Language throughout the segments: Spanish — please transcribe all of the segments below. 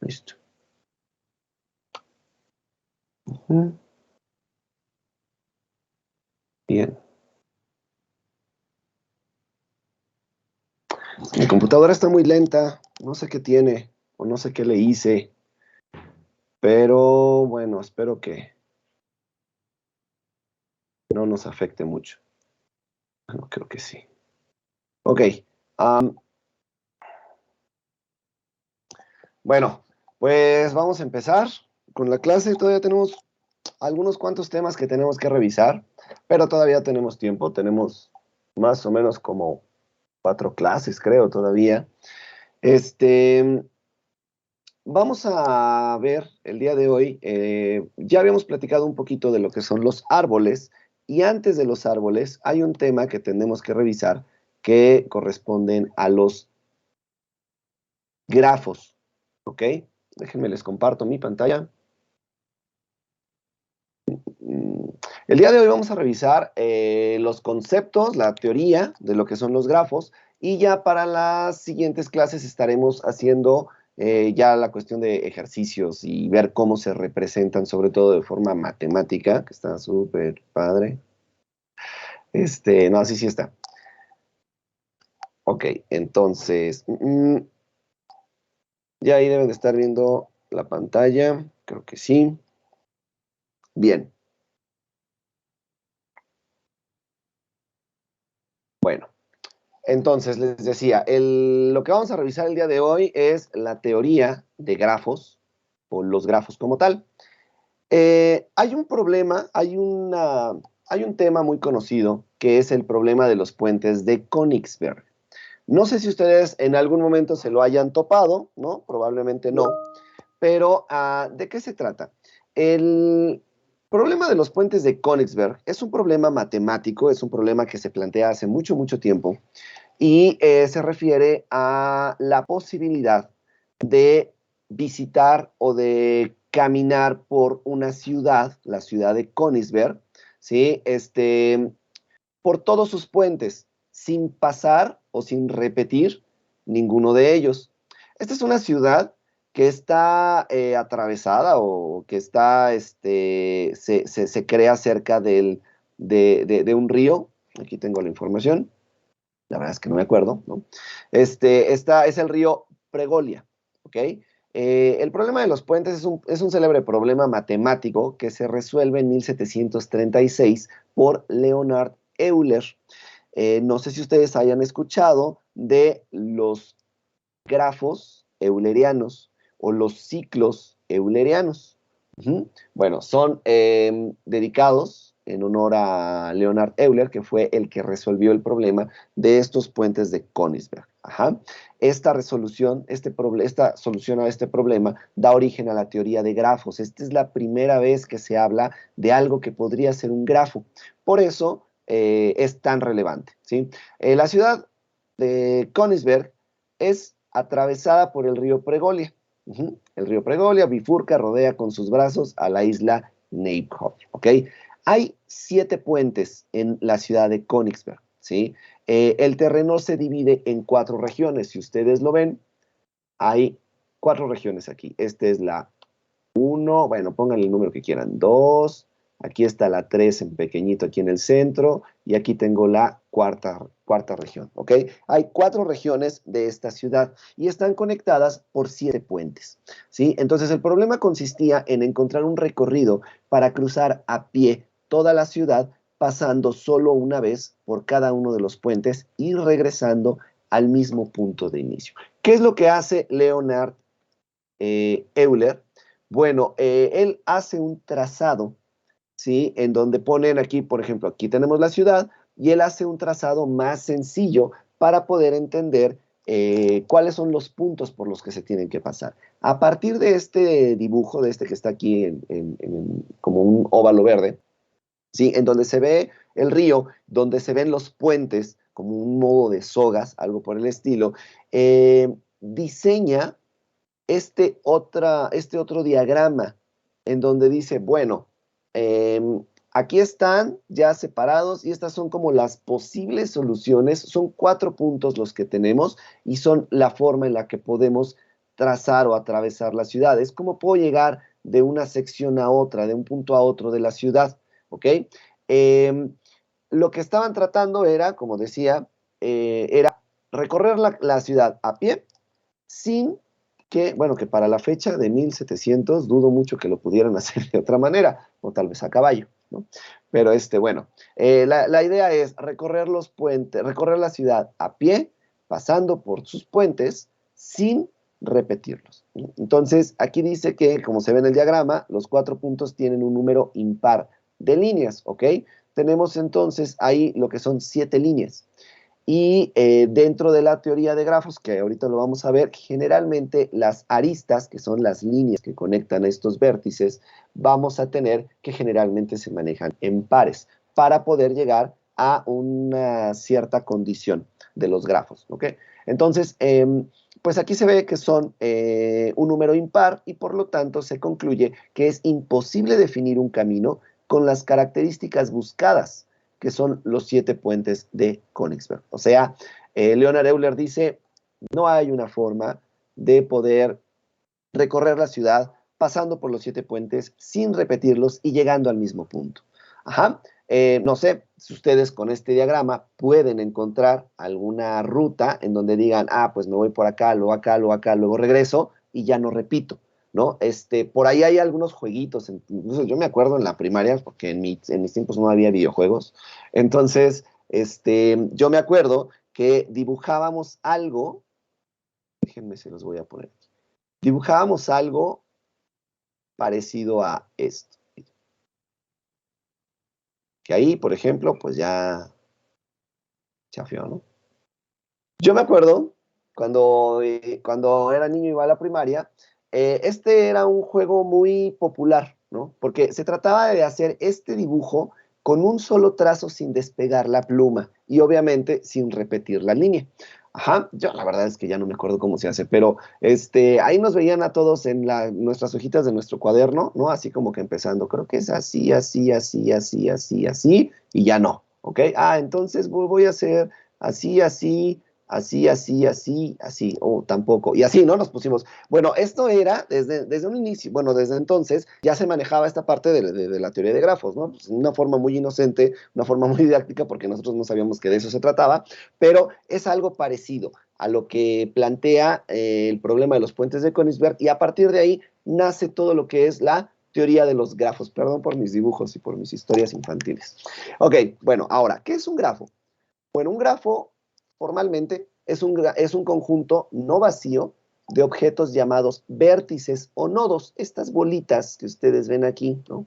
Listo. Bien. Mi computadora está muy lenta. No sé qué tiene o no sé qué le hice. Pero bueno, espero que no nos afecte mucho. No, creo que sí. Ok. Bueno, pues vamos a empezar con la clase. Todavía tenemos algunos cuantos temas que tenemos que revisar, pero todavía tenemos tiempo. Tenemos más o menos como 4 clases, creo, todavía. Vamos a ver el día de hoy, ya habíamos platicado un poquito de lo que son los árboles, y antes de los árboles hay un tema que tenemos que revisar que corresponden a los grafos, ¿ok? Déjenme les comparto mi pantalla. El día de hoy vamos a revisar los conceptos, la teoría de lo que son los grafos, y ya para las siguientes clases estaremos haciendo ya la cuestión de ejercicios y ver cómo se representan, sobre todo de forma matemática, que está súper padre. No, así sí está. Ok, entonces, ya ahí deben de estar viendo la pantalla, creo que sí. Bien. Bueno. Entonces, les decía, lo que vamos a revisar el día de hoy es la teoría de grafos, o los grafos como tal. Hay un problema, hay un tema muy conocido, que es el problema de los puentes de Königsberg. No sé si ustedes en algún momento se lo hayan topado, ¿no? Probablemente no. Pero, ¿de qué se trata? El problema de los puentes de Königsberg es un problema matemático, es un problema que se plantea hace mucho, mucho tiempo, y se refiere a la posibilidad de visitar o de caminar por una ciudad, la ciudad de Königsberg, ¿sí? Por todos sus puentes, sin pasar o sin repetir ninguno de ellos. Esta es una ciudad que está atravesada o que está, se crea cerca de un río. Aquí tengo la información. La verdad es que no me acuerdo, ¿no? Es el río Pregolia, ¿ok? El problema de los puentes es un célebre problema matemático que se resuelve en 1736 por Leonhard Euler. No sé si ustedes hayan escuchado de los grafos eulerianos o los ciclos eulerianos. Bueno, son dedicados en honor a Leonhard Euler, que fue el que resolvió el problema de estos puentes de Königsberg. Esta solución a este problema da origen a la teoría de grafos. Esta es la primera vez que se habla de algo que podría ser un grafo. Por eso es tan relevante, ¿sí? La ciudad de Königsberg es atravesada por el río Pregolia. El río Pregolia bifurca, rodea con sus brazos a la isla Neighbor, ¿ok? Hay 7 puentes en la ciudad de Königsberg, ¿sí? El terreno se divide en 4 regiones. Si ustedes lo ven, hay 4 regiones aquí. Esta es la 1, bueno, pónganle el número que quieran, 2, aquí está la 3 en pequeñito aquí en el centro, y aquí tengo la cuarta región, ¿ok? Hay 4 regiones de esta ciudad y están conectadas por 7 puentes, ¿sí? Entonces el problema consistía en encontrar un recorrido para cruzar a pie toda la ciudad, pasando solo una vez por cada uno de los puentes y regresando al mismo punto de inicio. ¿Qué es lo que hace Leonhard Euler? Bueno, él hace un trazado, ¿sí? En donde ponen aquí, por ejemplo, aquí tenemos la ciudad, y él hace un trazado más sencillo para poder entender cuáles son los puntos por los que se tienen que pasar. A partir de este dibujo, de este que está aquí como un óvalo verde, ¿sí? En donde se ve el río, donde se ven los puentes, como un modo de sogas, algo por el estilo, diseña este otro diagrama en donde dice, bueno, aquí están ya separados y estas son como las posibles soluciones. Son 4 puntos los que tenemos y son la forma en la que podemos trazar o atravesar la ciudad. Es como puedo llegar de una sección a otra, de un punto a otro de la ciudad, ¿ok? Lo que estaban tratando era, como decía, era recorrer la ciudad a pie sin que, bueno, que para la fecha de 1700 dudo mucho que lo pudieran hacer de otra manera, o tal vez a caballo, ¿no? Pero bueno, la idea es recorrer los puentes, recorrer la ciudad a pie, pasando por sus puentes, sin repetirlos, ¿no? Entonces, aquí dice que, como se ve en el diagrama, los 4 puntos tienen un número impar de líneas, ¿ok? Tenemos entonces ahí lo que son 7 líneas. Y dentro de la teoría de grafos, que ahorita lo vamos a ver, generalmente las aristas, que son las líneas que conectan estos vértices, vamos a tener que generalmente se manejan en pares para poder llegar a una cierta condición de los grafos, ¿ok? Entonces, pues aquí se ve que son un número impar y por lo tanto se concluye que es imposible definir un camino con las características buscadas, que son los 7 puentes de Königsberg. O sea, Leonhard Euler dice, no hay una forma de poder recorrer la ciudad pasando por los 7 puentes sin repetirlos y llegando al mismo punto. Ajá. No sé si ustedes con este diagrama pueden encontrar alguna ruta en donde digan, ah, pues me voy por acá, luego acá, luego acá, luego regreso y ya no repito, ¿no? Por ahí hay algunos jueguitos, incluso yo me acuerdo en la primaria, porque en mis tiempos no había videojuegos, entonces, yo me acuerdo que dibujábamos algo, déjenme se los voy a poner, dibujábamos algo parecido a esto. Que ahí, por ejemplo, pues ya chafió, ¿no? Yo me acuerdo cuando era niño y iba a la primaria, este era un juego muy popular, ¿no? Porque se trataba de hacer este dibujo con un solo trazo sin despegar la pluma y obviamente sin repetir la línea. Ajá, yo la verdad es que ya no me acuerdo cómo se hace, pero ahí nos veían a todos en nuestras hojitas de nuestro cuaderno, ¿no? Así como que empezando, creo que es así, así, así, así, así, así, y ya no, ¿ok? Ah, entonces voy a hacer así, así, así, así, así, así, o tampoco, y así, ¿no? Nos pusimos. Bueno, esto era desde un inicio, bueno, desde entonces ya se manejaba esta parte de la teoría de grafos, ¿no? Pues una forma muy inocente, una forma muy didáctica, porque nosotros no sabíamos que de eso se trataba, pero es algo parecido a lo que plantea el problema de los puentes de Königsberg, y a partir de ahí nace todo lo que es la teoría de los grafos. Perdón por mis dibujos y por mis historias infantiles. Ok, bueno, ahora, ¿qué es un grafo? Bueno, un grafo formalmente es un conjunto no vacío de objetos llamados vértices o nodos. Estas bolitas que ustedes ven aquí, ¿no?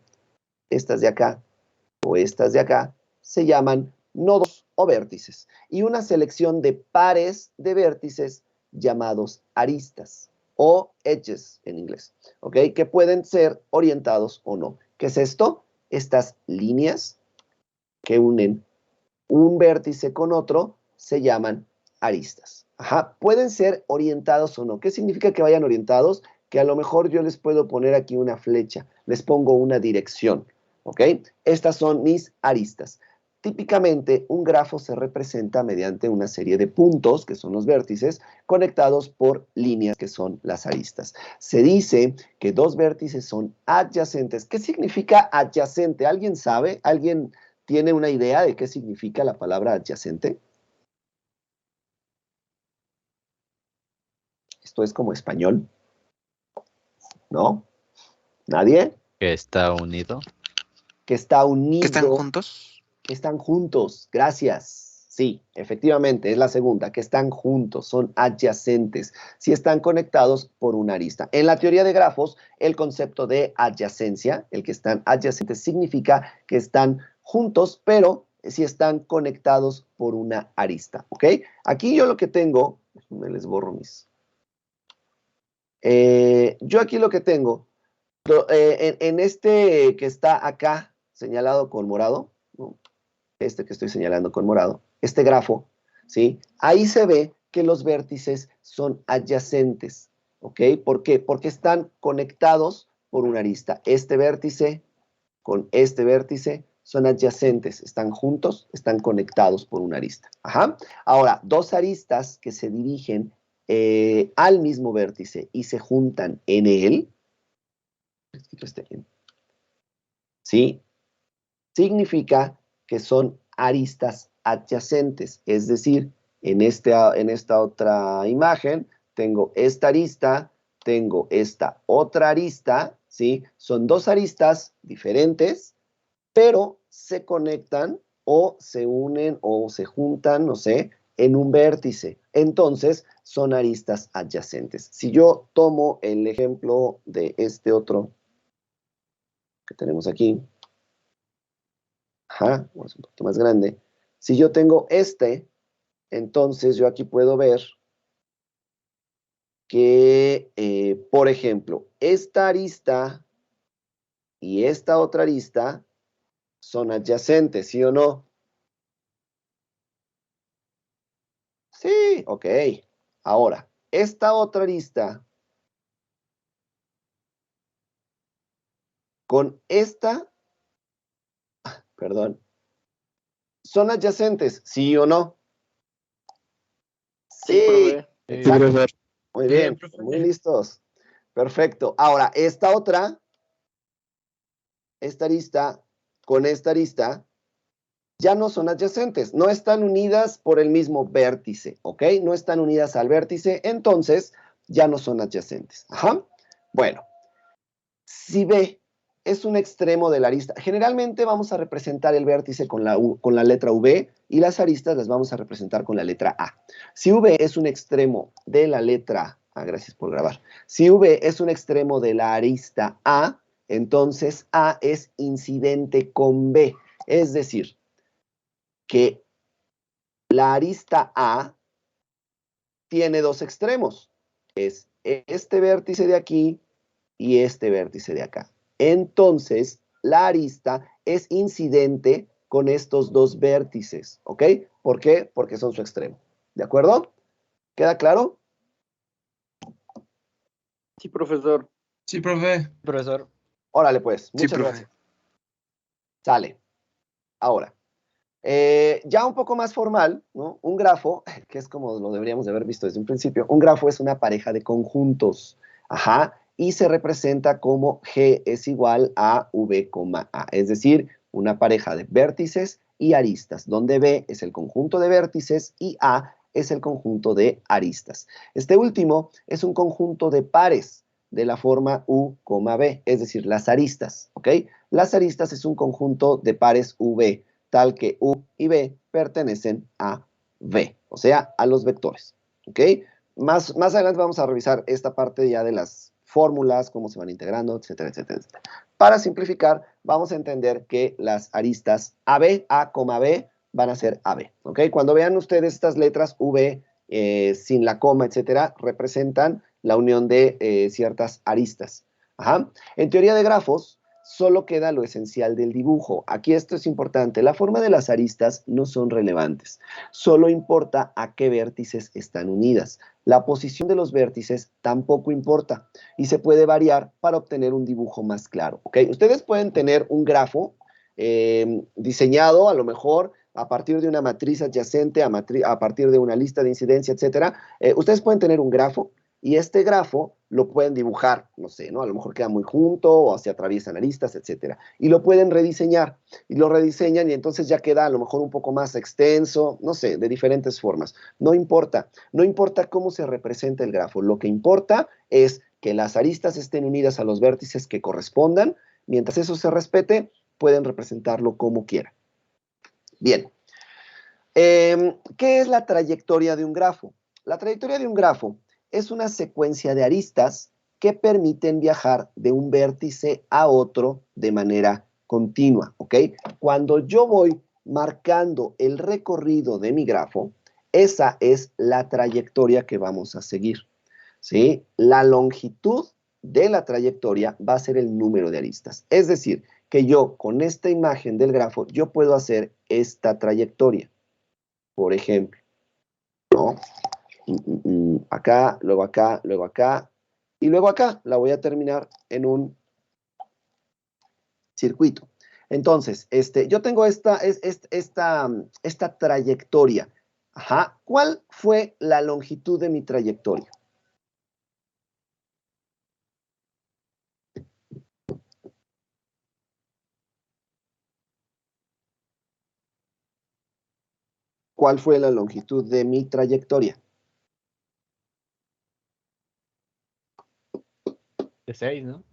Estas de acá o estas de acá, se llaman nodos o vértices. Y una selección de pares de vértices llamados aristas o edges en inglés, ¿ok? Que pueden ser orientados o no. ¿Qué es esto? Estas líneas que unen un vértice con otro se llaman aristas. Ajá, pueden ser orientados o no. ¿Qué significa que vayan orientados? Que a lo mejor yo les puedo poner aquí una flecha, les pongo una dirección, ¿ok? Estas son mis aristas. Típicamente, un grafo se representa mediante una serie de puntos, que son los vértices, conectados por líneas, que son las aristas. Se dice que dos vértices son adyacentes. ¿Qué significa adyacente? ¿Alguien sabe? ¿Alguien tiene una idea de qué significa la palabra adyacente? Esto es como español, ¿no? ¿Nadie? Que está unido. Que está ¿Que están unido, juntos? que están juntos. Gracias. Sí, efectivamente, es la segunda, que están juntos, son adyacentes, si están conectados por una arista. En la teoría de grafos, el concepto de adyacencia, el que están adyacentes, significa que están juntos, pero si están conectados por una arista, ¿ok? Aquí yo lo que tengo, me les borro mis. Yo aquí lo que tengo, en este que está acá señalado con morado, ¿no? Este que estoy señalando con morado, este grafo, ¿sí? Ahí se ve que los vértices son adyacentes, ¿ok? ¿Por qué? Porque están conectados por una arista. Este vértice con este vértice son adyacentes, están juntos, están conectados por una arista. Ajá. Ahora, dos aristas que se dirigen al mismo vértice y se juntan en él, ¿sí? Significa que son aristas adyacentes, es decir, en esta otra imagen tengo esta arista, tengo esta otra arista, ¿sí? Son dos aristas diferentes, pero se conectan o se unen o se juntan, no sé, en un vértice. Entonces, son aristas adyacentes. Si yo tomo el ejemplo de este otro que tenemos aquí, ajá, es un poquito más grande. Si yo tengo este, entonces yo aquí puedo ver que, por ejemplo, esta arista y esta otra arista son adyacentes, ¿sí o no? Sí, ok. Ahora, esta otra arista con esta, perdón, ¿son adyacentes, sí o no? Sí, profe. Exacto. profesor. Muy bien, profe. muy listos. Perfecto. Ahora, esta otra, esta arista con esta arista, ya no son adyacentes, no están unidas por el mismo vértice, ¿ok? No están unidas al vértice, entonces ya no son adyacentes. Ajá. Bueno, si B es un extremo de la arista, generalmente vamos a representar el vértice con la letra V y las aristas las vamos a representar con la letra A. Si V es un extremo de la letra A, gracias por grabar. Si V es un extremo de la arista A, entonces A es incidente con B, es decir, que la arista A tiene dos extremos. Es este vértice de aquí y este vértice de acá. Entonces, la arista es incidente con estos dos vértices, ¿ok? ¿Por qué? Porque son su extremo. ¿De acuerdo? ¿Queda claro? Sí, profesor. Sí, profe. Profesor. Órale, pues. Sí, Muchas profe. gracias. Sale. Ahora, ya un poco más formal, ¿no? Un grafo, que es como lo deberíamos de haber visto desde un principio, un grafo es una pareja de conjuntos, ajá, y se representa como G es igual a V, A, es decir, una pareja de vértices y aristas, donde B es el conjunto de vértices y A es el conjunto de aristas. Este último es un conjunto de pares de la forma U, B, es decir, las aristas, ¿ok? Las aristas es un conjunto de pares UV, tal que U y B pertenecen a V, o sea, a los vectores. ¿Ok? Más adelante vamos a revisar esta parte ya de las fórmulas, cómo se van integrando, etcétera, etcétera, etcétera. Para simplificar, vamos a entender que las aristas AB, A, B, van a ser AB. ¿Ok? Cuando vean ustedes estas letras V sin la coma, etcétera, representan la unión de ciertas aristas. Ajá. En teoría de grafos, solo queda lo esencial del dibujo. Aquí esto es importante. La forma de las aristas no son relevantes. Solo importa a qué vértices están unidas. La posición de los vértices tampoco importa y se puede variar para obtener un dibujo más claro. ¿Okay? Ustedes pueden tener un grafo diseñado a lo mejor a partir de una matriz adyacente, a partir de una lista de incidencia, etcétera. Ustedes pueden tener un grafo y este grafo lo pueden dibujar, no sé, ¿no? A lo mejor queda muy junto o se atraviesan aristas, etcétera. Y lo pueden rediseñar. Y lo rediseñan y entonces ya queda a lo mejor un poco más extenso, no sé, de diferentes formas. No importa. No importa cómo se representa el grafo. Lo que importa es que las aristas estén unidas a los vértices que correspondan. Mientras eso se respete, pueden representarlo como quieran. Bien. ¿Qué es la trayectoria de un grafo? La trayectoria de un grafo es una secuencia de aristas que permiten viajar de un vértice a otro de manera continua, ¿ok? Cuando yo voy marcando el recorrido de mi grafo, esa es la trayectoria que vamos a seguir, ¿sí? La longitud de la trayectoria va a ser el número de aristas. Es decir, que yo con esta imagen del grafo, yo puedo hacer esta trayectoria, por ejemplo, ¿no? Acá, luego acá, luego acá, y luego acá la voy a terminar en un circuito. Entonces, yo tengo esta trayectoria. Ajá. ¿Cuál fue la longitud de mi trayectoria? ¿Cuál fue la longitud de mi trayectoria? De 6, ¿no?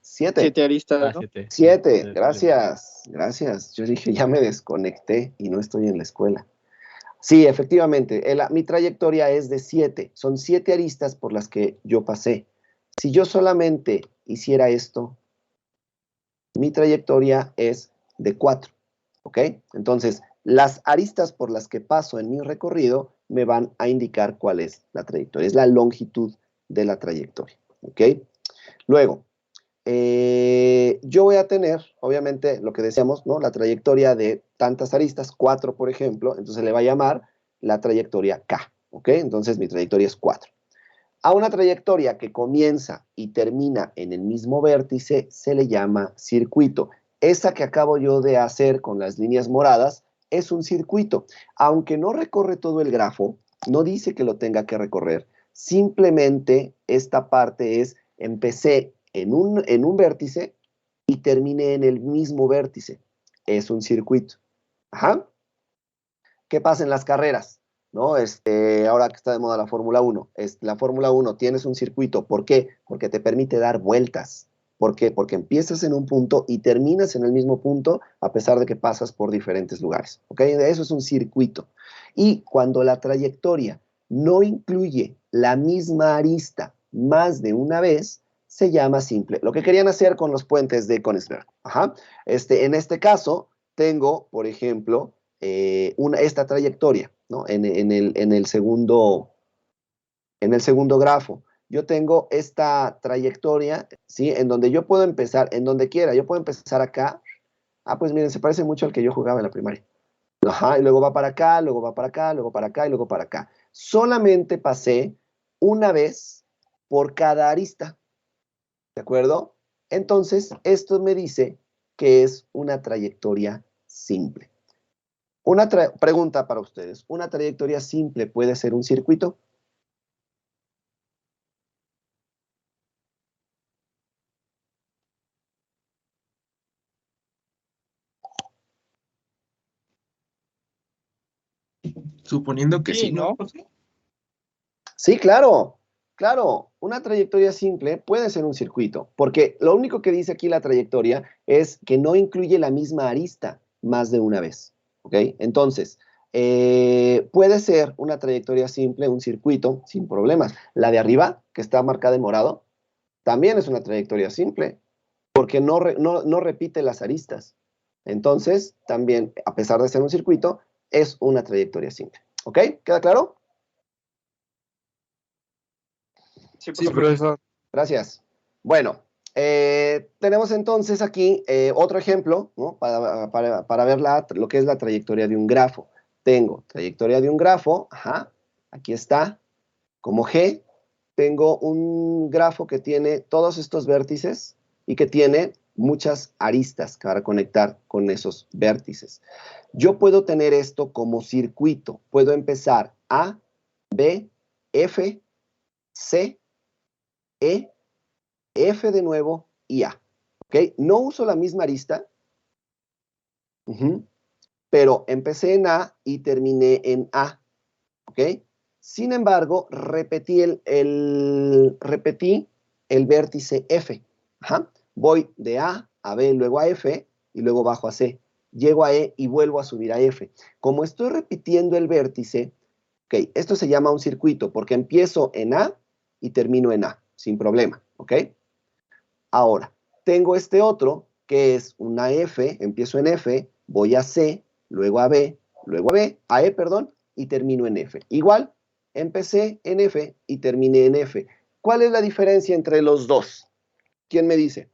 7. 7 aristas, ¿no? 7. 7, gracias, gracias. Yo dije, ya me desconecté y no estoy en la escuela. Sí, efectivamente, mi trayectoria es de 7. Son 7 aristas por las que yo pasé. Si yo solamente hiciera esto, mi trayectoria es de 4, ¿ok? Entonces, las aristas por las que paso en mi recorrido me van a indicar cuál es la trayectoria. Es la longitud de la trayectoria, ¿ok? Luego, yo voy a tener, obviamente, lo que decíamos, ¿no? La trayectoria de tantas aristas, 4, por ejemplo, entonces le va a llamar la trayectoria K, ¿ok? Entonces mi trayectoria es 4. A una trayectoria que comienza y termina en el mismo vértice se le llama circuito. Esa que acabo yo de hacer con las líneas moradas es un circuito. Aunque no recorre todo el grafo, no dice que lo tenga que recorrer. Simplemente esta parte es, empecé en un vértice y terminé en el mismo vértice. Es un circuito. Ajá. ¿Qué pasa en las carreras? ¿No? Ahora que está de moda la Fórmula 1, la Fórmula 1 tienes un circuito. ¿Por qué? Porque te permite dar vueltas. ¿Por qué? Porque empiezas en un punto y terminas en el mismo punto a pesar de que pasas por diferentes lugares. ¿Ok? Eso es un circuito. Y cuando la trayectoria no incluye la misma arista más de una vez, se llama simple. Lo que querían hacer con los puentes de Königsberg. Ajá. En este caso, tengo, por ejemplo, esta trayectoria, ¿no? En el segundo grafo. Yo tengo esta trayectoria, ¿sí? En donde yo puedo empezar, en donde quiera, yo puedo empezar acá. Ah, pues miren, se parece mucho al que yo jugaba en la primaria. Ajá, y luego va para acá, luego va para acá, luego para acá y luego para acá. Solamente pasé una vez por cada arista, ¿de acuerdo? Entonces, esto me dice que es una trayectoria simple. Una pregunta para ustedes. ¿Una trayectoria simple puede ser un circuito? Suponiendo que sí, ¿no? Sí, claro. Claro, una trayectoria simple puede ser un circuito, porque lo único que dice aquí la trayectoria es que no incluye la misma arista más de una vez. ¿Ok? Entonces, puede ser una trayectoria simple, un circuito, sin problemas. La de arriba, que está marcada en morado, también es una trayectoria simple, porque no repite las aristas. Entonces, también, a pesar de ser un circuito, es una trayectoria simple. ¿Ok? ¿Queda claro? Sí, Sí, profesor. Gracias. Bueno, tenemos entonces aquí otro ejemplo, ¿no? Para ver lo que es la trayectoria de un grafo. Tengo trayectoria de un grafo, ajá, aquí está, como G. Tengo un grafo que tiene todos estos vértices y que tiene muchas aristas para conectar con esos vértices. Yo puedo tener esto como circuito. Puedo empezar A, B, F, C, E, F de nuevo y A. ¿Ok? No uso la misma arista, pero empecé en A y terminé en A. ¿Ok? Sin embargo, repetí el vértice F. Ajá. Voy de A a B, luego a F y luego bajo a C. Llego a E y vuelvo a subir a F. Como estoy repitiendo el vértice, ok, esto se llama un circuito porque empiezo en A y termino en A, sin problema. ¿Ok? Ahora, tengo este otro que es una F, empiezo en F, voy a C, luego a B, luego a E, perdón, y termino en F. Igual, empecé en F y terminé en F. ¿Cuál es la diferencia entre los dos? ¿Quién me dice?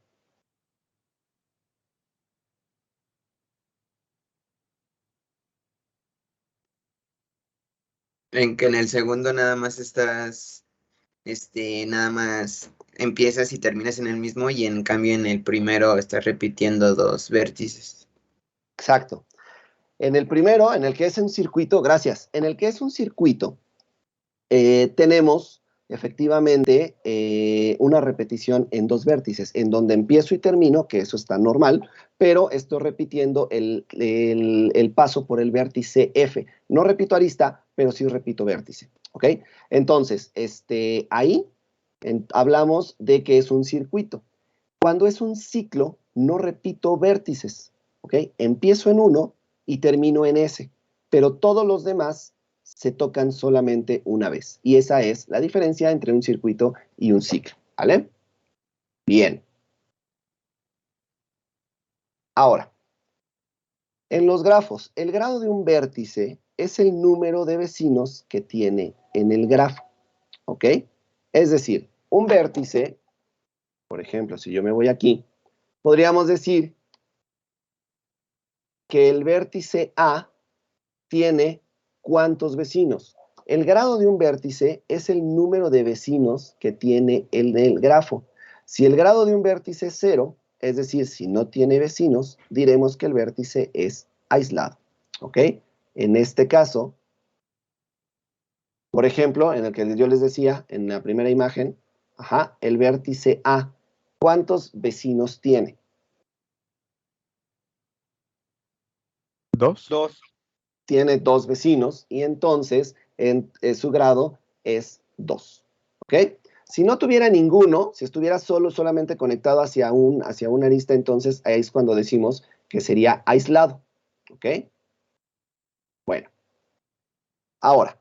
En que en el segundo nada más estás, nada más empiezas y terminas en el mismo, y en cambio en el primero estás repitiendo dos vértices. Exacto. En el primero, en el que es un circuito, gracias, en el que es un circuito, tenemos efectivamente una repetición en dos vértices, en donde empiezo y termino, que eso está normal, pero estoy repitiendo el paso por el vértice F. No repito arista, pero sí repito vértice, ¿ok? Entonces, ahí hablamos de que es un circuito. Cuando es un ciclo, no repito vértices, ¿ok? Empiezo en uno y termino en S, pero todos los demás se tocan solamente una vez. Y esa es la diferencia entre un circuito y un ciclo, ¿vale? Bien. Ahora, en los grafos, el grado de un vértice es el número de vecinos que tiene en el grafo, ¿ok? Es decir, un vértice, por ejemplo, si yo me voy aquí, podríamos decir que el vértice A tiene ¿cuántos vecinos? El grado de un vértice es el número de vecinos que tiene el grafo. Si el grado de un vértice es 0, es decir, si no tiene vecinos, diremos que el vértice es aislado, ¿ok? En este caso, por ejemplo, en el que yo les decía, en la primera imagen, el vértice A, ¿cuántos vecinos tiene? 2. Tiene 2 vecinos y entonces su grado es 2, ¿ok? Si no tuviera ninguno, si estuviera solamente conectado hacia una arista, entonces ahí es cuando decimos que sería aislado, ¿ok? Bueno, ahora,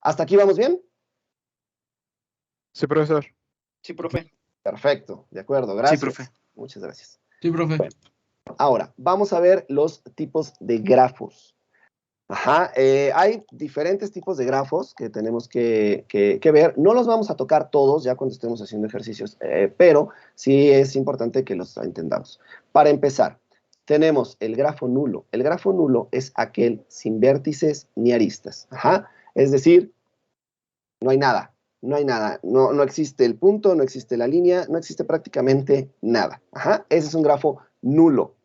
¿hasta aquí vamos bien? Sí, profesor. Sí, profe. Perfecto, de acuerdo, gracias. Sí, profe. Muchas gracias. Sí, profe. Bueno, ahora, vamos a ver los tipos de grafos. Hay diferentes tipos de grafos que tenemos que ver. No los vamos a tocar todos ya cuando estemos haciendo ejercicios, pero sí es importante que los entendamos. Para empezar, tenemos el grafo nulo. El grafo nulo es aquel sin vértices ni aristas. Es decir, no hay nada. No hay nada. No existe el punto, no existe la línea, no existe prácticamente nada. Ese es un grafo nulo.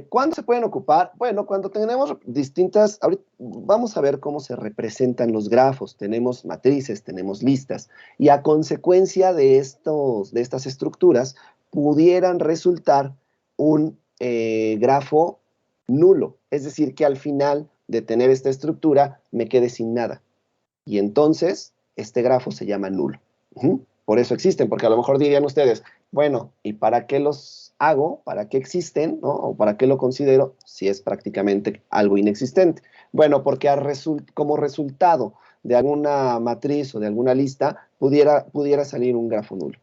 ¿Cuándo se pueden ocupar? Bueno, cuando tenemos distintas, ahorita vamos a ver cómo se representan los grafos. Tenemos matrices, tenemos listas, y a consecuencia de estas estructuras, pudieran resultar un grafo nulo. Es decir, que al final de tener esta estructura, me quede sin nada. Y entonces, este grafo se llama nulo. Por eso existen, porque a lo mejor dirían ustedes, bueno, ¿y para qué los hago? ¿Para qué existen? ¿No? ¿O para qué lo considero si es prácticamente algo inexistente? Bueno, porque como resultado de alguna matriz o de alguna lista pudiera salir un grafo nulo.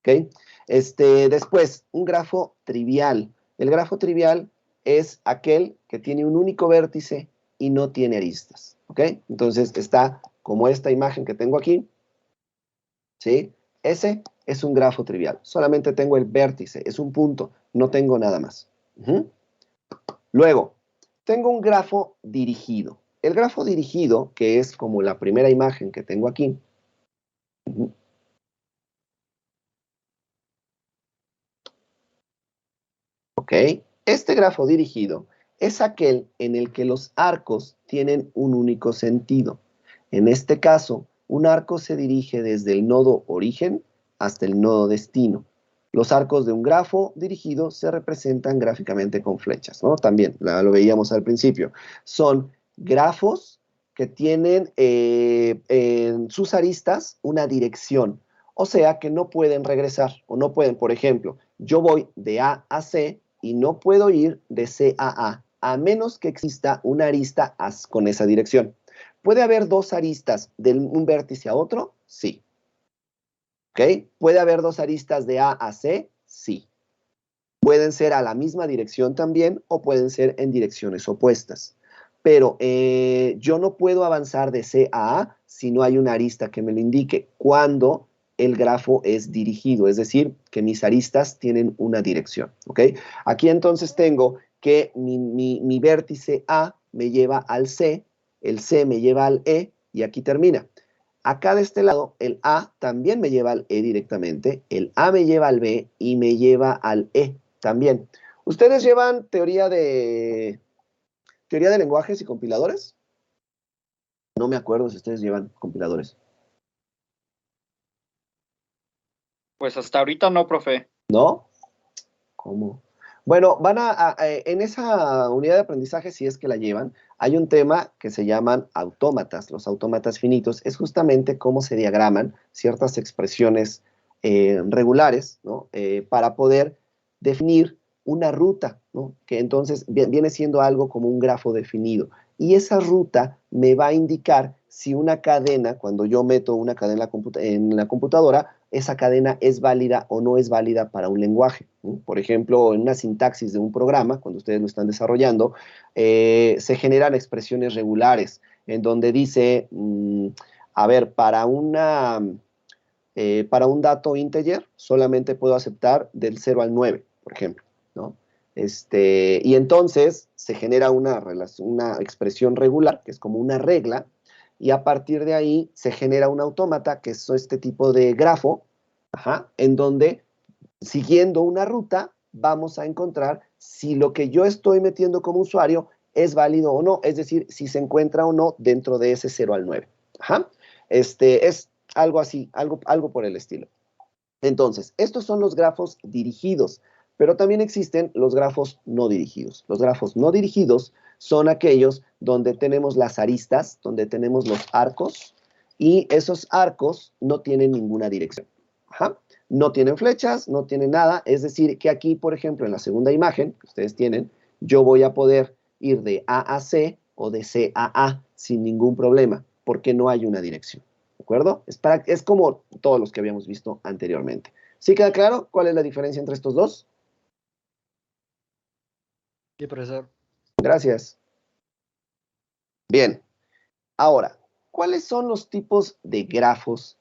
¿Ok? Después, un grafo trivial. El grafo trivial es aquel que tiene un único vértice y no tiene aristas. ¿Ok? Entonces está como esta imagen que tengo aquí. ¿Sí? Ese es un grafo trivial. Solamente tengo el vértice, es un punto, no tengo nada más. Luego, tengo un grafo dirigido. El grafo dirigido, que es como la primera imagen que tengo aquí. ¿Ok? Este grafo dirigido es aquel en el que los arcos tienen un único sentido. En este caso, un arco se dirige desde el nodo origen hasta el nodo destino. Los arcos de un grafo dirigido se representan gráficamente con flechas, ¿no? También lo veíamos al principio. Son grafos que tienen en sus aristas una dirección, o sea que no pueden regresar o no pueden, por ejemplo, yo voy de A a C y no puedo ir de C a menos que exista una arista con esa dirección. ¿Puede haber dos aristas de un vértice a otro? Sí. ¿Ok? ¿Puede haber dos aristas de A a C? Sí. Pueden ser a la misma dirección también o pueden ser en direcciones opuestas. Pero yo no puedo avanzar de C a A si no hay una arista que me lo indique cuando el grafo es dirigido, es decir, que mis aristas tienen una dirección. ¿Ok? Aquí entonces tengo que mi vértice A me lleva al C, el C me lleva al E y aquí termina. Acá de este lado, el A también me lleva al E directamente, el A me lleva al B y me lleva al E también. Ustedes llevan teoría de ¿Teoría de lenguajes y compiladores? No me acuerdo si ustedes llevan compiladores. Pues hasta ahorita no, profe. ¿No? ¿Cómo? Bueno, en esa unidad de aprendizaje, si es que la llevan, hay un tema que se llaman autómatas. Los autómatas finitos es justamente cómo se diagraman ciertas expresiones regulares, ¿no? Para poder definir una ruta, ¿no? Que entonces viene siendo algo como un grafo definido. Y esa ruta me va a indicar si una cadena, cuando yo meto una cadena en la computadora, esa cadena es válida o no es válida para un lenguaje, ¿no? Por ejemplo, en una sintaxis de un programa, cuando ustedes lo están desarrollando, se generan expresiones regulares, en donde dice, a ver, para un dato integer, solamente puedo aceptar del 0 al 9, por ejemplo, ¿no? Y entonces se genera una expresión regular, que es como una regla, y a partir de ahí se genera un autómata, que es este tipo de grafo, en donde, siguiendo una ruta, vamos a encontrar si lo que yo estoy metiendo como usuario es válido o no, es decir, si se encuentra o no dentro de ese 0 al 9. Es algo así, algo por el estilo. Entonces, estos son los grafos dirigidos, pero también existen los grafos no dirigidos. Los grafos no dirigidos son aquellos donde tenemos las aristas, donde tenemos los arcos, y esos arcos no tienen ninguna dirección. No tienen flechas, no tienen nada, es decir, que aquí, por ejemplo, en la segunda imagen que ustedes tienen, yo voy a poder ir de A a C o de C a A sin ningún problema, porque no hay una dirección. ¿De acuerdo? Es como todos los que habíamos visto anteriormente. ¿Sí queda claro cuál es la diferencia entre estos dos? Sí, profesor. Gracias. Bien. Ahora, ¿cuáles son los tipos de grafos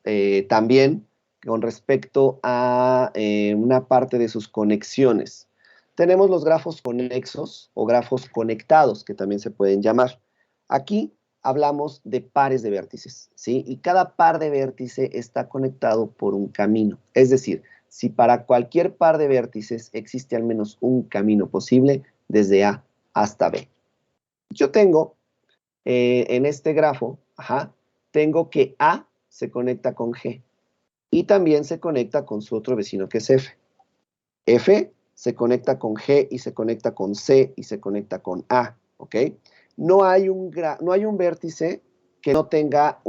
también con respecto a una parte de sus conexiones? Tenemos los grafos conexos o grafos conectados, que también se pueden llamar. Aquí hablamos de pares de vértices, ¿sí? Y cada par de vértice está conectado por un camino. Es decir, si para cualquier par de vértices existe al menos un camino posible desde A hasta B. Yo tengo en este grafo, tengo que A se conecta con G y también se conecta con su otro vecino que es F. F se conecta con G y se conecta con C y se conecta con A, ¿ok? No hay un vértice que no tenga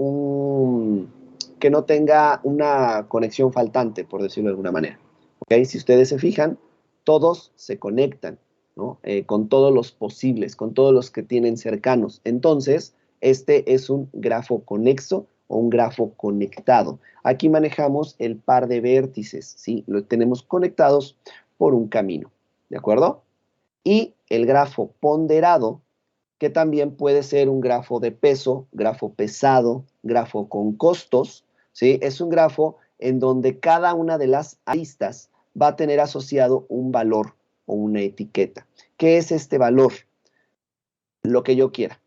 una conexión faltante, por decirlo de alguna manera, ¿ok? Si ustedes se fijan, todos se conectan, ¿no? Con todos los posibles, con todos los que tienen cercanos. Entonces, este es un grafo conexo o un grafo conectado. Aquí manejamos el par de vértices, ¿sí? Lo tenemos conectados por un camino, ¿de acuerdo? Y el grafo ponderado, que también puede ser un grafo de peso, grafo pesado, grafo con costos, ¿sí? Es un grafo en donde cada una de las aristas va a tener asociado un valor o una etiqueta. ¿Qué es este valor? Lo que yo quiera,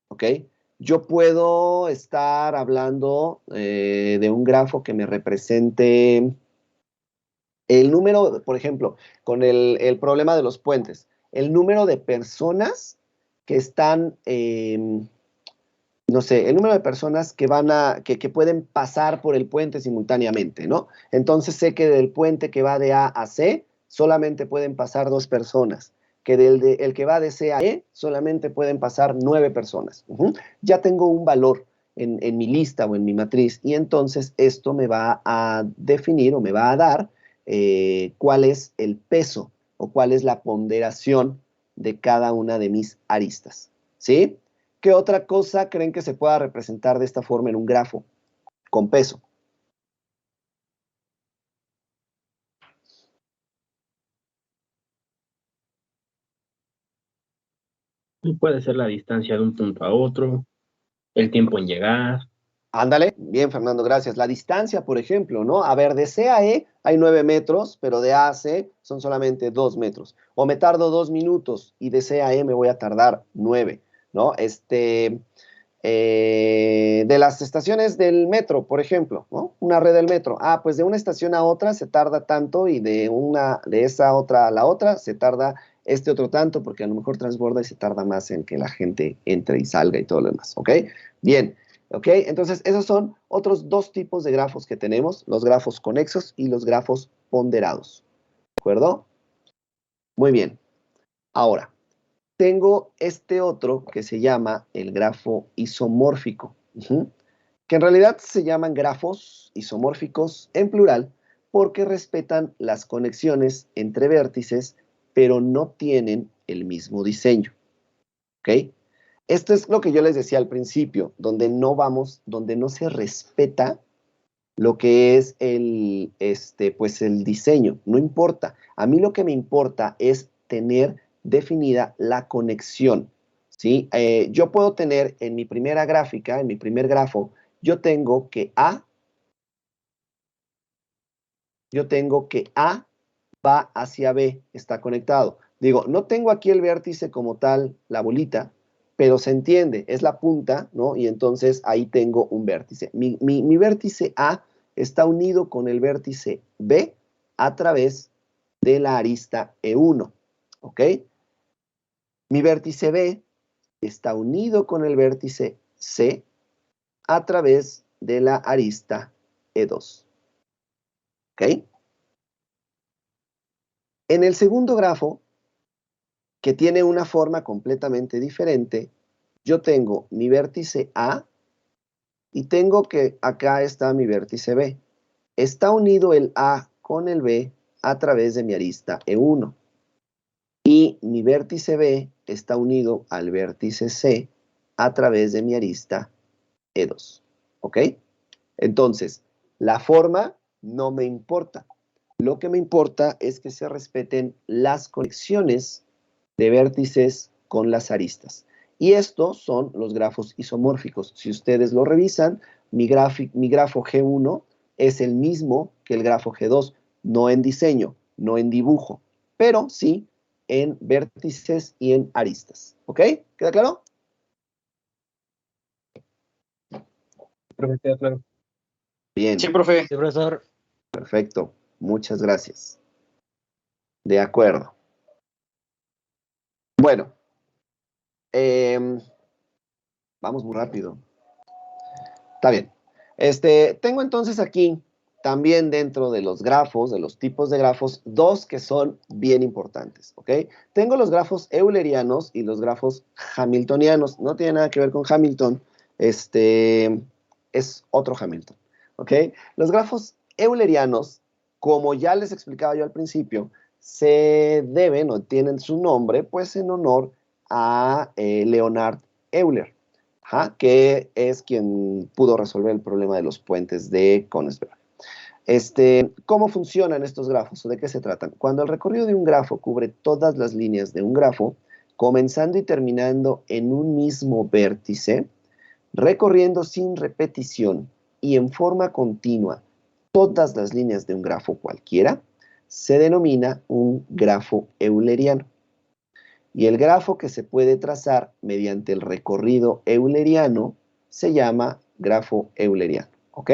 ¿ok? Yo puedo estar hablando de un grafo que me represente el número, por ejemplo, con el problema de los puentes, el número de personas que están, no sé, el número de personas que pueden pasar por el puente simultáneamente, ¿no? Entonces sé que del puente que va de A a C solamente pueden pasar 2 personas, que el que va de C a E solamente pueden pasar 9 personas. Ya tengo un valor en mi lista o en mi matriz y entonces esto me va a definir o me va a dar cuál es el peso o cuál es la ponderación de cada una de mis aristas, ¿sí? ¿Qué otra cosa creen que se pueda representar de esta forma en un grafo con peso? Puede ser la distancia de un punto a otro, el tiempo en llegar. Ándale, bien, Fernando, gracias. La distancia, por ejemplo, ¿no? A ver, de C a E hay 9 metros, pero de A a C son solamente 2 metros. O me tardo 2 minutos y de C a E me voy a tardar 9, ¿no? De las estaciones del metro, por ejemplo, ¿no? Una red del metro. Pues de una estación a otra se tarda tanto y de esa otra a la otra se tarda este otro tanto, porque a lo mejor transborda y se tarda más en que la gente entre y salga y todo lo demás, ¿ok? Bien, ¿ok? Entonces, esos son otros dos tipos de grafos que tenemos, los grafos conexos y los grafos ponderados, ¿de acuerdo? Muy bien. Ahora, tengo este otro que se llama el grafo isomórfico, que en realidad se llaman grafos isomórficos en plural porque respetan las conexiones entre vértices, pero no tienen el mismo diseño, ¿ok? Esto es lo que yo les decía al principio, donde no se respeta lo que es pues el diseño, no importa. A mí lo que me importa es tener definida la conexión, ¿sí? Yo puedo tener en mi primera gráfica, en mi primer grafo, yo tengo que A va hacia B, está conectado. Digo, no tengo aquí el vértice como tal, la bolita, pero se entiende, es la punta, ¿no? Y entonces ahí tengo un vértice. Mi vértice A está unido con el vértice B a través de la arista E1, ¿ok? Mi vértice B está unido con el vértice C a través de la arista E2, ¿ok? En el segundo grafo, que tiene una forma completamente diferente, yo tengo mi vértice A y tengo que acá está mi vértice B. Está unido el A con el B a través de mi arista E1. Y mi vértice B está unido al vértice C a través de mi arista E2. ¿Ok? Entonces, la forma no me importa. Lo que me importa es que se respeten las conexiones de vértices con las aristas. Y estos son los grafos isomórficos. Si ustedes lo revisan, mi grafo G1 es el mismo que el grafo G2, no en diseño, no en dibujo, pero sí en vértices y en aristas. ¿Ok? ¿Queda claro? Profe, queda claro. Bien. Sí, profe. Sí, profesor. Perfecto. Muchas gracias. De acuerdo. Bueno. Vamos muy rápido. Está bien. Tengo entonces aquí, también dentro de los grafos, de los tipos de grafos, dos que son bien importantes, ¿ok? Tengo los grafos eulerianos y los grafos hamiltonianos. No tiene nada que ver con Hamilton. Es otro Hamilton, ¿ok? Los grafos eulerianos, como ya les explicaba yo al principio, se deben o tienen su nombre, pues, en honor a Leonhard Euler. Que es quien pudo resolver el problema de los puentes de Königsberg. ¿Cómo funcionan estos grafos o de qué se tratan? Cuando el recorrido de un grafo cubre todas las líneas de un grafo, comenzando y terminando en un mismo vértice, recorriendo sin repetición y en forma continua todas las líneas de un grafo cualquiera, se denomina un grafo euleriano. Y el grafo que se puede trazar mediante el recorrido euleriano se llama grafo euleriano, ¿ok?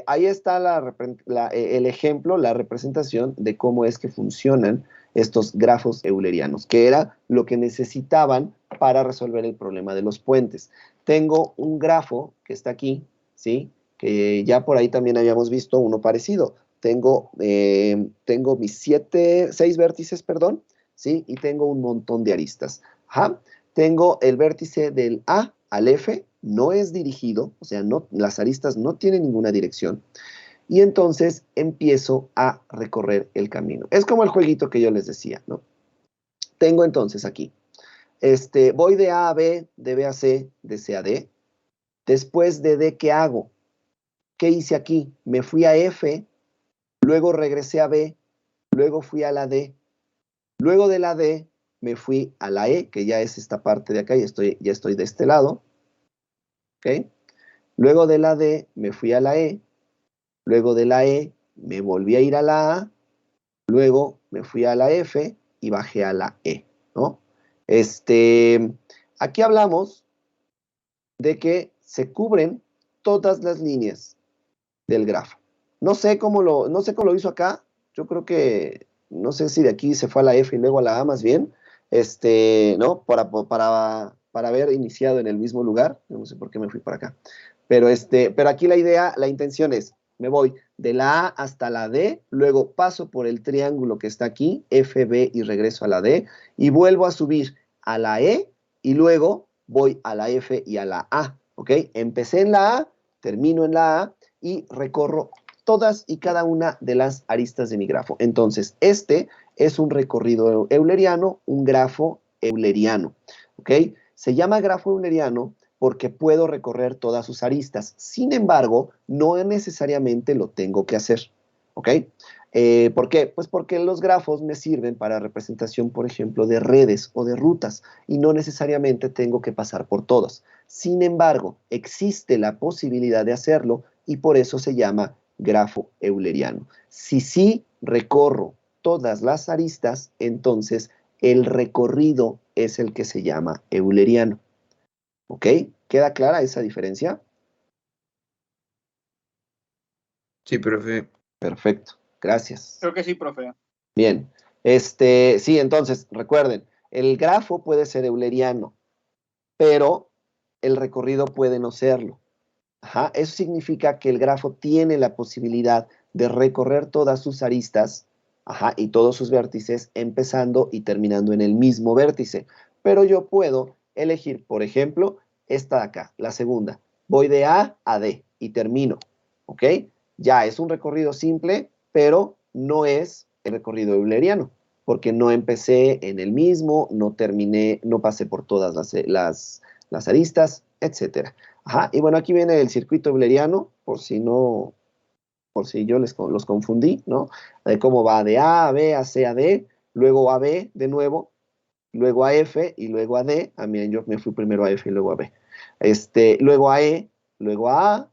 Ahí está el ejemplo, la representación de cómo es que funcionan estos grafos eulerianos, que era lo que necesitaban para resolver el problema de los puentes. Tengo un grafo que está aquí, ¿sí? Que ya por ahí también habíamos visto uno parecido. Tengo mis 6 vértices, perdón, ¿sí? Y tengo un montón de aristas. Tengo el vértice del A al F, no es dirigido, o sea, las aristas no tienen ninguna dirección. Y entonces empiezo a recorrer el camino. Es como el jueguito que yo les decía, ¿no? Tengo entonces aquí, voy de A a B, de B a C, de C a D. Después de D, ¿qué hago? ¿Qué hice aquí? Me fui a F, luego regresé a B, luego fui a la D. Luego de la D me fui a la E, que ya es esta parte de acá, ya estoy de este lado. ¿Ok? Luego de la D me fui a la E. Luego de la E me volví a ir a la A. Luego me fui a la F y bajé a la E, ¿no? Aquí hablamos de que se cubren todas las líneas del grafo. No sé cómo lo hizo acá. Yo creo que no sé si de aquí se fue a la F y luego a la A más bien, ¿no? Para haber iniciado en el mismo lugar, no sé por qué me fui para acá, pero aquí la intención es, me voy de la A hasta la D, luego paso por el triángulo que está aquí, F, B, y regreso a la D, y vuelvo a subir a la E, y luego voy a la F y a la A, ¿ok? Empecé en la A, termino en la A, y recorro todas y cada una de las aristas de mi grafo. Entonces, este es un recorrido euleriano, un grafo euleriano, ¿ok? Se llama grafo euleriano porque puedo recorrer todas sus aristas. Sin embargo, no necesariamente lo tengo que hacer, ¿ok? ¿Por qué? Pues porque los grafos me sirven para representación, por ejemplo, de redes o de rutas, y no necesariamente tengo que pasar por todas. Sin embargo, existe la posibilidad de hacerlo y por eso se llama grafo euleriano. Si sí recorro todas las aristas, entonces el recorrido es el que se llama euleriano. ¿Ok? ¿Queda clara esa diferencia? Sí, profe. Perfecto, gracias. Creo que sí, profe. Bien, sí, entonces, recuerden, el grafo puede ser euleriano, pero el recorrido puede no serlo. Ajá, eso significa que el grafo tiene la posibilidad de recorrer todas sus aristas, ajá, y todos sus vértices, empezando y terminando en el mismo vértice. Pero yo puedo elegir, por ejemplo, esta de acá, la segunda. Voy de A a D y termino, ¿ok? Ya es un recorrido simple, pero no es el recorrido euleriano, porque no empecé en el mismo, no terminé, no pasé por todas las aristas, etcétera. Ajá, y bueno, aquí viene el circuito euleriano, por si yo los confundí, ¿no? De cómo va de A a B, a C a D, luego a B de nuevo, luego a F y luego a D. A mí yo me fui primero a F y luego a B. Luego a E, luego a A,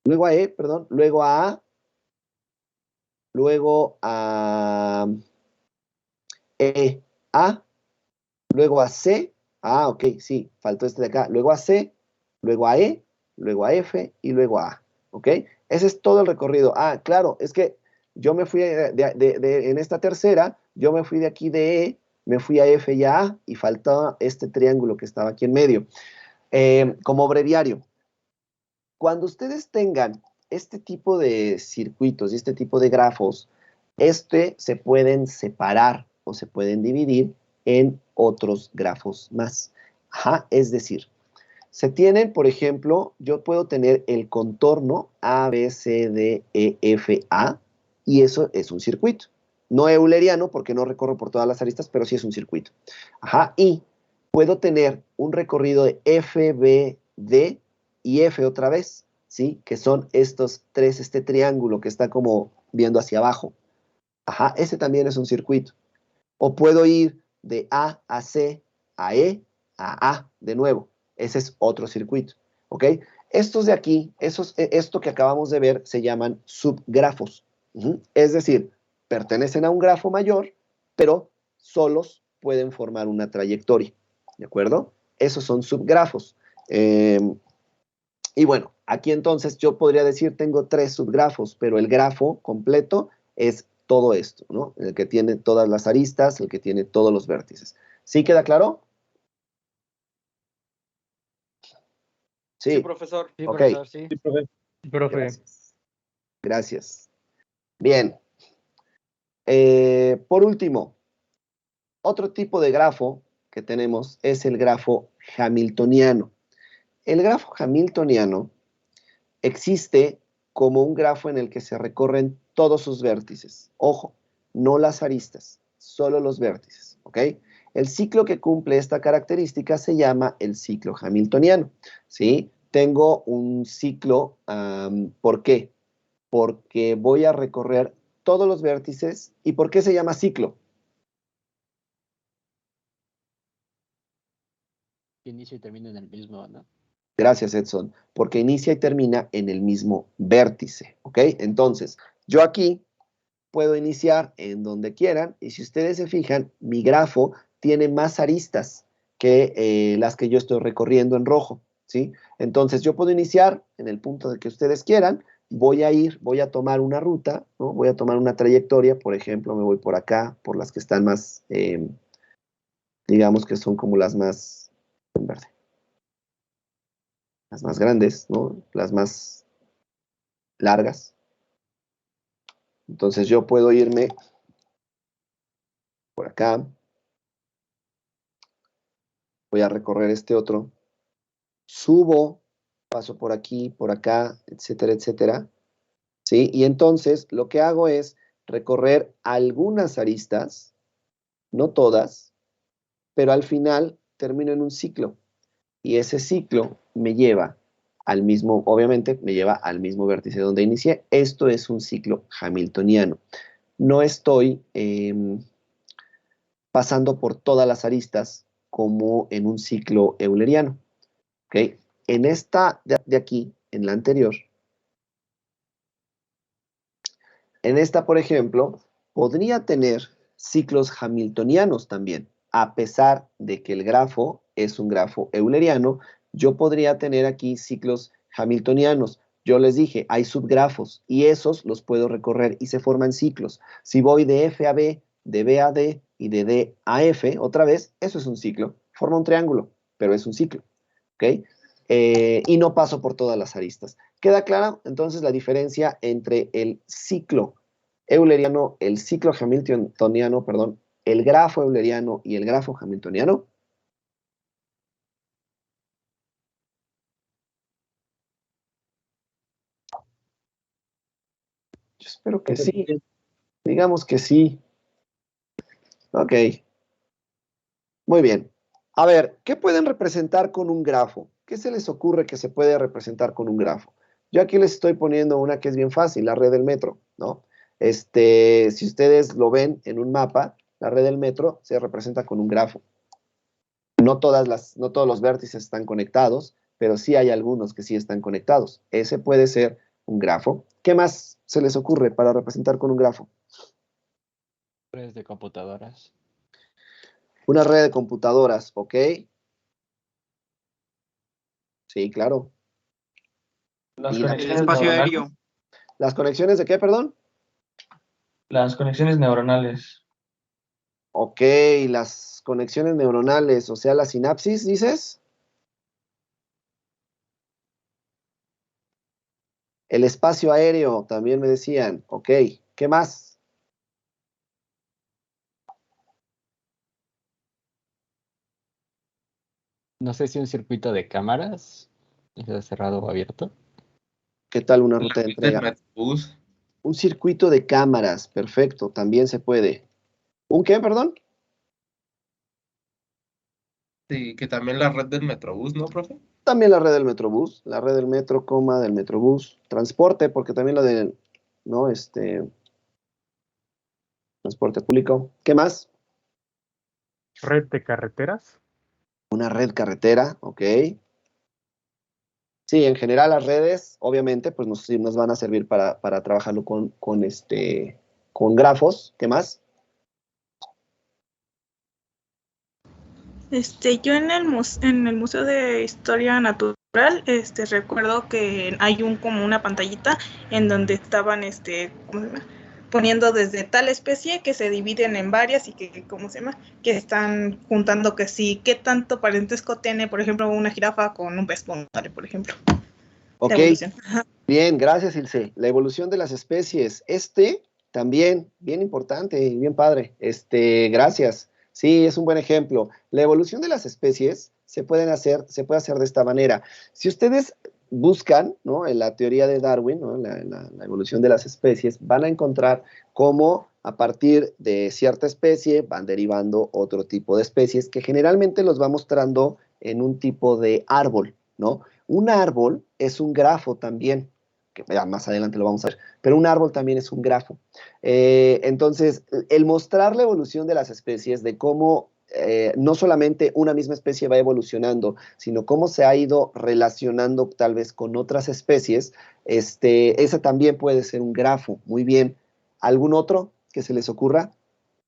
luego a E, perdón, luego a A, luego a E, A, luego a C. Ah, ok, sí, faltó este de acá. Luego a C, luego a E, luego a F y luego a A. ¿Ok? Ese es todo el recorrido. Ah, claro, es que yo me fui en esta tercera, yo me fui de aquí de E, me fui a F y a A y faltaba este triángulo que estaba aquí en medio. Como breviario, cuando ustedes tengan este tipo de circuitos y este tipo de grafos, se pueden separar o se pueden dividir en otros grafos más. Ajá, es decir, se tienen, por ejemplo, yo puedo tener el contorno A, B, C, D, E, F, A, y eso es un circuito. No euleriano, porque no recorro por todas las aristas, pero sí es un circuito. Ajá, y puedo tener un recorrido de F, B, D y F otra vez, ¿sí? Que son estos tres, este triángulo que está como viendo hacia abajo. Ajá, ese también es un circuito. O puedo ir de A a C, a E, a A de nuevo. Ese es otro circuito, ¿ok? Estos de aquí, esto que acabamos de ver, se llaman subgrafos. Es decir, pertenecen a un grafo mayor, pero solos pueden formar una trayectoria, ¿de acuerdo? Esos son subgrafos. Y bueno, aquí entonces yo podría decir tengo 3 subgrafos, pero el grafo completo es todo esto, ¿no? El que tiene todas las aristas, el que tiene todos los vértices. ¿Sí queda claro? Sí, Sí, profesor. Sí, ok. profesor, sí. Sí, profe. Profe. Gracias. Gracias. Bien. Por último, otro tipo de grafo que tenemos es el grafo hamiltoniano. El grafo hamiltoniano existe como un grafo en el que se recorren todos sus vértices. Ojo, no las aristas, solo los vértices, ¿ok? El ciclo que cumple esta característica se llama el ciclo hamiltoniano, ¿sí? Tengo un ciclo, ¿por qué? Porque voy a recorrer todos los vértices. ¿Y por qué se llama ciclo? Inicio y termino en el mismo, ¿no? Gracias, Edson. Porque inicia y termina en el mismo vértice, ¿ok? Entonces, yo aquí puedo iniciar en donde quieran y si ustedes se fijan, mi grafo tiene más aristas que las que yo estoy recorriendo en rojo, ¿sí? Entonces, yo puedo iniciar en el punto de que ustedes quieran voy a tomar una ruta, ¿no? Voy a tomar una trayectoria, por ejemplo, me voy por acá, por las que están más, digamos que son como las más, en verde, las más grandes, ¿no? Las más largas. Entonces yo puedo irme por acá, voy a recorrer este otro, subo, paso por aquí, por acá, etcétera, etcétera, ¿sí? Y entonces lo que hago es recorrer algunas aristas, no todas, pero al final termino en un ciclo. Y ese ciclo me lleva al mismo, obviamente, me lleva al mismo vértice donde inicié. Esto es un ciclo hamiltoniano. No estoy pasando por todas las aristas como en un ciclo euleriano. ¿Okay? En esta de aquí, en la anterior, en esta, por ejemplo, podría tener ciclos hamiltonianos también. A pesar de que el grafo es un grafo euleriano, yo podría tener aquí ciclos hamiltonianos. Yo les dije, hay subgrafos y esos los puedo recorrer y se forman ciclos. Si voy de F a B, de B a D y de D a F, otra vez, eso es un ciclo. Forma un triángulo, pero es un ciclo. ¿Ok? Y no paso por todas las aristas. ¿Queda clara entonces la diferencia entre el ciclo euleriano, el ciclo hamiltoniano, perdón, el grafo euleriano y el grafo hamiltoniano? Yo espero que sí. Digamos que sí. Ok. Muy bien. A ver, ¿qué pueden representar con un grafo? ¿Qué se les ocurre que se puede representar con un grafo? Yo aquí les estoy poniendo una que es bien fácil, la red del metro, ¿no? Si ustedes lo ven en un mapa, la red del metro se representa con un grafo. No todos los vértices están conectados, pero sí hay algunos que sí están conectados. Ese puede ser un grafo. ¿Qué más se les ocurre para representar con un grafo? Redes de computadoras. Una red de computadoras, ¿ok? Sí, claro. Las Y El conexiones espacio neuronales. aéreo. ¿Las conexiones de qué, perdón? Las conexiones neuronales. Ok, las conexiones neuronales, o sea, la sinapsis, ¿dices? El espacio aéreo, también me decían. Ok, ¿qué más? No sé si un circuito de cámaras, ¿está cerrado o abierto? ¿Qué tal una La ruta de red del entrega? Metrobús. Un circuito de cámaras, perfecto, también se puede. ¿Un qué, perdón? Sí, que también la red del Metrobús, ¿no, profe? También la red del Metrobús, la red del metro, coma, del Metrobús. Transporte, porque también lo del, ¿no? Transporte público. ¿Qué más? Red de carreteras. Una red carretera, ok. Sí, en general las redes, obviamente, pues sí nos van a servir para trabajarlo con grafos. ¿Qué más? Yo en en el Museo de Historia Natural, recuerdo que hay como una pantallita en donde estaban, ¿cómo se llama? Poniendo desde tal especie que se dividen en varias y que, ¿cómo se llama? Que están juntando que sí, qué tanto parentesco tiene, por ejemplo, una jirafa con un pez póntale, por ejemplo. Ok, La evolución. bien, gracias, Ilse. La evolución de las especies. También, bien importante y bien padre. Gracias. Sí, es un buen ejemplo. La evolución de las especies se puede hacer de esta manera. Si ustedes buscan, ¿no? En la teoría de Darwin, ¿no? La evolución de las especies, van a encontrar cómo a partir de cierta especie van derivando otro tipo de especies que generalmente los va mostrando en un tipo de árbol, ¿no? Un árbol es un grafo también, que ya más adelante lo vamos a ver, pero un árbol también es un grafo. Entonces, el mostrar la evolución de las especies, de cómo no solamente una misma especie va evolucionando, sino cómo se ha ido relacionando tal vez con otras especies, ese también puede ser un grafo. Muy bien. ¿Algún otro que se les ocurra?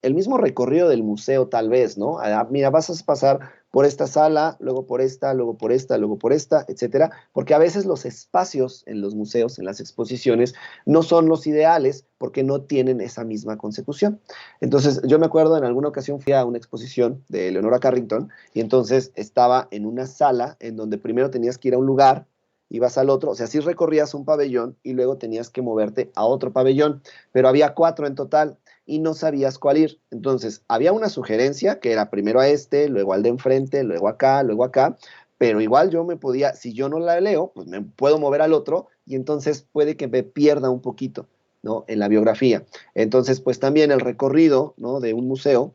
El mismo recorrido del museo tal vez, ¿no? Mira, vas a pasar por esta sala, luego por esta, luego por esta, luego por esta, etcétera, porque a veces los espacios en los museos, en las exposiciones, no son los ideales porque no tienen esa misma consecución. Entonces, yo me acuerdo en alguna ocasión fui a una exposición de Leonora Carrington y entonces estaba en una sala en donde primero tenías que ir a un lugar, ibas al otro, o sea, sí recorrías un pabellón y luego tenías que moverte a otro pabellón, pero había 4 en total y no sabías cuál ir. Entonces, había una sugerencia que era primero a este, luego al de enfrente, luego acá, pero igual yo me podía, si yo no la leo, pues me puedo mover al otro y entonces puede que me pierda un poquito, ¿no? En la biografía. Entonces, pues también el recorrido, ¿no? De un museo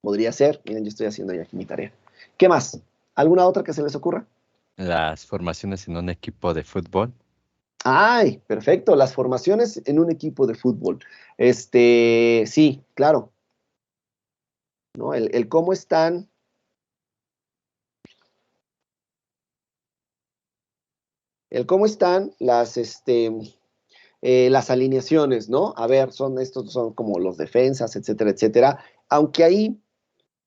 podría ser, miren, yo estoy haciendo ya aquí mi tarea. ¿Qué más? ¿Alguna otra que se les ocurra? Las formaciones en un equipo de fútbol. ¡Ay! Perfecto, las formaciones en un equipo de fútbol. Sí, claro. ¿No? El cómo están. El cómo están las alineaciones, ¿no? A ver, estos son como los defensas, etcétera, etcétera. Aunque ahí,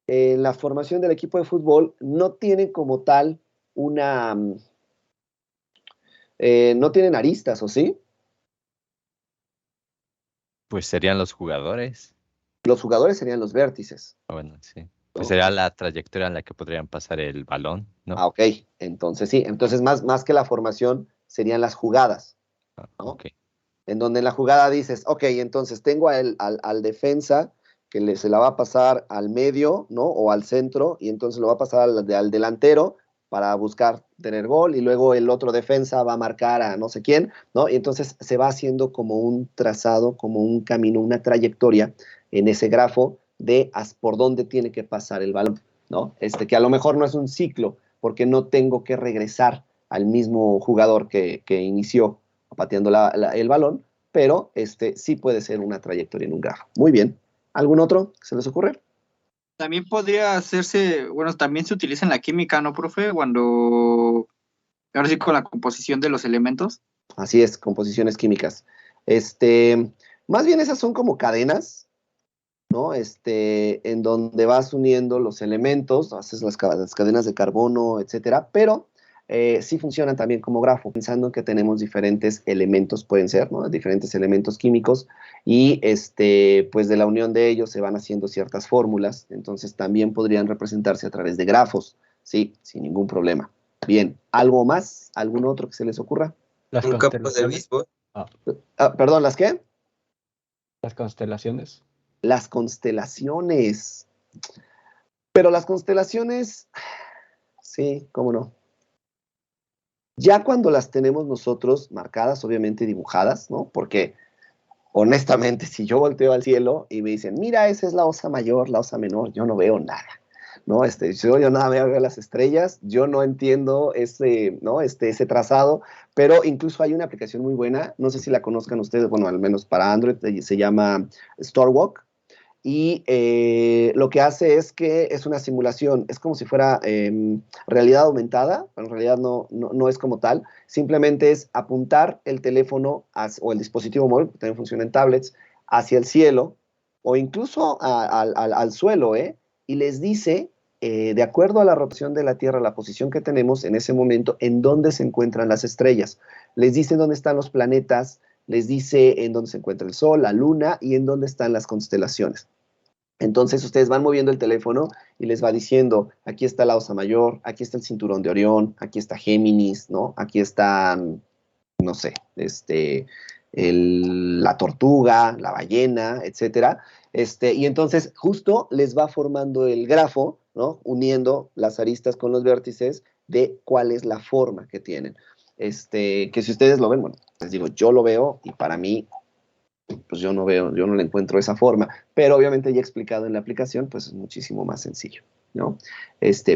la formación del equipo de fútbol no tiene como tal una. No tienen aristas, ¿o sí? Pues serían los jugadores. Los jugadores serían los vértices. Bueno, sí. Pues sería la trayectoria en la que podrían pasar el balón, ¿no? Ah, ok. Entonces sí. Entonces más que la formación serían las jugadas, ¿no? Ok. En donde en la jugada dices, ok, entonces tengo al defensa que se la va a pasar al medio, ¿no? O al centro, y entonces lo va a pasar al delantero para buscar tener gol, y luego el otro defensa va a marcar a no sé quién, ¿no? Y entonces se va haciendo como un trazado, como un camino, una trayectoria en ese grafo de por dónde tiene que pasar el balón, ¿no? Que a lo mejor no es un ciclo, porque no tengo que regresar al mismo jugador que inició pateando el balón, pero sí puede ser una trayectoria en un grafo. Muy bien. ¿Algún otro que se les ocurre? También podría hacerse, bueno, también se utiliza en la química, ¿no, profe? Ahora sí, con la composición de los elementos. Así es, composiciones químicas. Más bien esas son como cadenas, ¿no? En donde vas uniendo los elementos, haces las cadenas de carbono, etcétera, pero sí funcionan también como grafo, pensando que tenemos diferentes elementos, pueden ser, ¿no? Diferentes elementos químicos, y pues de la unión de ellos se van haciendo ciertas fórmulas, entonces también podrían representarse a través de grafos, sí, sin ningún problema. Bien, ¿algo más? ¿Algún otro que se les ocurra? Las Un campo de constelaciones. béisbol. Perdón, ¿las qué? Las constelaciones. Las constelaciones. Pero las constelaciones, sí, cómo no. Ya cuando las tenemos nosotros marcadas, obviamente dibujadas, ¿no? Porque honestamente, si yo volteo al cielo y me dicen, mira, esa es la osa mayor, la osa menor, yo no veo nada, ¿no? Yo nada veo las estrellas, yo no entiendo ¿no? Ese trazado, pero incluso hay una aplicación muy buena, no sé si la conozcan ustedes, bueno, al menos para Android, se llama Starwalk, y lo que hace es que es una simulación, es como si fuera realidad aumentada, pero en realidad no es como tal, simplemente es apuntar el teléfono o el dispositivo móvil, que también funciona en tablets, hacia el cielo o incluso al suelo, y les dice, de acuerdo a la rotación de la Tierra, la posición que tenemos en ese momento, en dónde se encuentran las estrellas. Les dice dónde están los planetas, les dice en dónde se encuentra el Sol, la Luna y en dónde están las constelaciones. Entonces ustedes van moviendo el teléfono y les va diciendo, aquí está la Osa Mayor, aquí está el Cinturón de Orión, aquí está Géminis, ¿no? Aquí está, no sé, la tortuga, la ballena, etcétera. Y entonces justo les va formando el grafo, ¿no? Uniendo las aristas con los vértices de cuál es la forma que tienen. Que si ustedes lo ven, bueno, les digo, yo lo veo y para mí, pues yo no le encuentro esa forma, pero obviamente ya explicado en la aplicación, pues es muchísimo más sencillo, ¿no?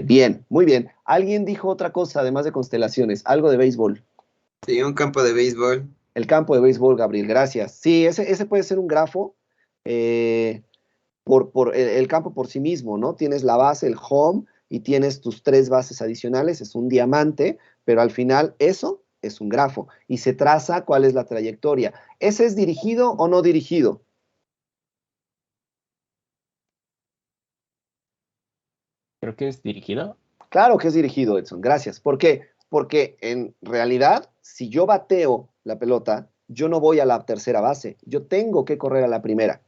Bien, muy bien. ¿Alguien dijo otra cosa además de constelaciones? Algo de béisbol. Sí, un campo de béisbol. El campo de béisbol, Gabriel, gracias. Sí, ese puede ser un grafo por el campo por sí mismo, ¿no? Tienes la base, el home, y tienes tus 3 bases adicionales, es un diamante, pero al final eso es un grafo, y se traza cuál es la trayectoria. ¿Ese es dirigido o no dirigido? Creo que es dirigido. Claro que es dirigido, Edson, gracias. ¿Por qué? Porque en realidad, si yo bateo la pelota, yo no voy a la tercera base, yo tengo que correr a la primera,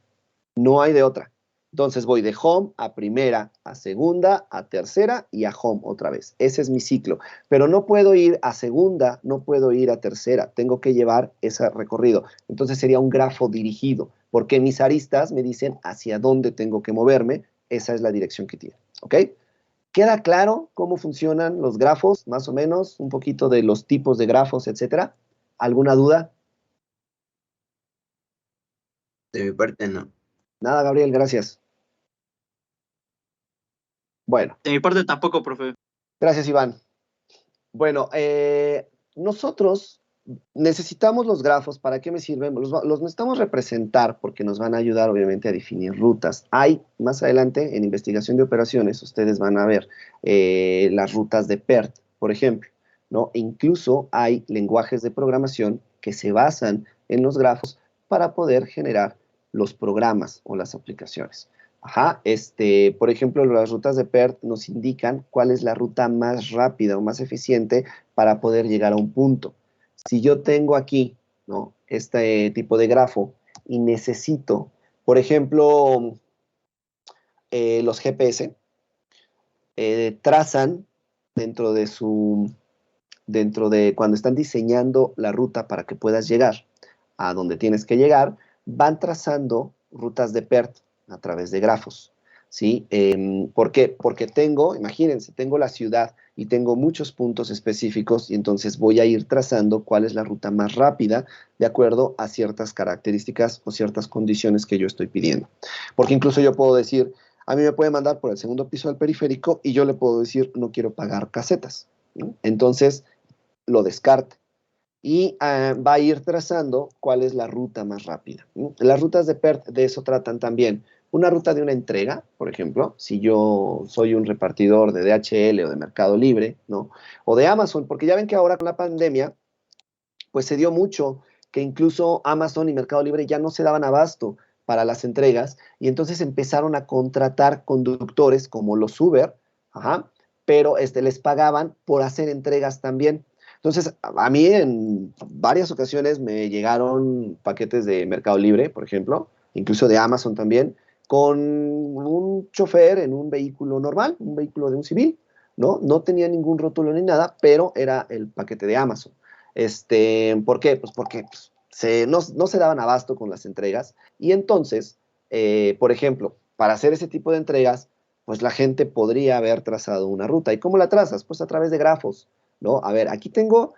no hay de otra. Entonces voy de home a primera, a segunda, a tercera y a home otra vez. Ese es mi ciclo. Pero no puedo ir a segunda, no puedo ir a tercera, tengo que llevar ese recorrido. Entonces sería un grafo dirigido, porque mis aristas me dicen hacia dónde tengo que moverme, esa es la dirección que tiene, ¿ok? ¿Queda claro cómo funcionan los grafos, más o menos? Un poquito de los tipos de grafos, etcétera. ¿Alguna duda? De mi parte, no. Nada, Gabriel, gracias. Bueno, De mi parte tampoco, profe. gracias, Iván. Bueno, nosotros necesitamos los grafos. ¿Para qué me sirven? Los necesitamos representar porque nos van a ayudar, obviamente, a definir rutas. Hay, más adelante, en investigación de operaciones, ustedes van a ver las rutas de PERT, por ejemplo, ¿no? E incluso hay lenguajes de programación que se basan en los grafos para poder generar los programas o las aplicaciones. Ajá, por ejemplo, las rutas de PERT nos indican cuál es la ruta más rápida o más eficiente para poder llegar a un punto. Si yo tengo aquí, ¿no?, este tipo de grafo y necesito, por ejemplo, los GPS trazan dentro de cuando están diseñando la ruta para que puedas llegar a donde tienes que llegar, van trazando rutas de PERT a través de grafos, ¿sí? ¿Por qué? Porque imagínense, tengo la ciudad y tengo muchos puntos específicos y entonces voy a ir trazando cuál es la ruta más rápida de acuerdo a ciertas características o ciertas condiciones que yo estoy pidiendo. Porque incluso yo puedo decir, a mí me puede mandar por el segundo piso del periférico y yo le puedo decir, no quiero pagar casetas, ¿no? Entonces, lo descarte. Y va a ir trazando cuál es la ruta más rápida, ¿no? Las rutas de PERT de eso tratan también. Una ruta de una entrega, por ejemplo, si yo soy un repartidor de DHL o de Mercado Libre, ¿no?, o de Amazon, porque ya ven que ahora con la pandemia, pues se dio mucho que incluso Amazon y Mercado Libre ya no se daban abasto para las entregas y entonces empezaron a contratar conductores como los Uber, ajá, pero les pagaban por hacer entregas también. Entonces, a mí en varias ocasiones me llegaron paquetes de Mercado Libre, por ejemplo, incluso de Amazon también, con un chofer en un vehículo normal, un vehículo de un civil, ¿no? No tenía ningún rótulo ni nada, pero era el paquete de Amazon. ¿Por qué? Pues porque no se daban abasto con las entregas y entonces, por ejemplo, para hacer ese tipo de entregas, pues la gente podría haber trazado una ruta. ¿Y cómo la trazas? Pues a través de grafos, ¿no? A ver, aquí tengo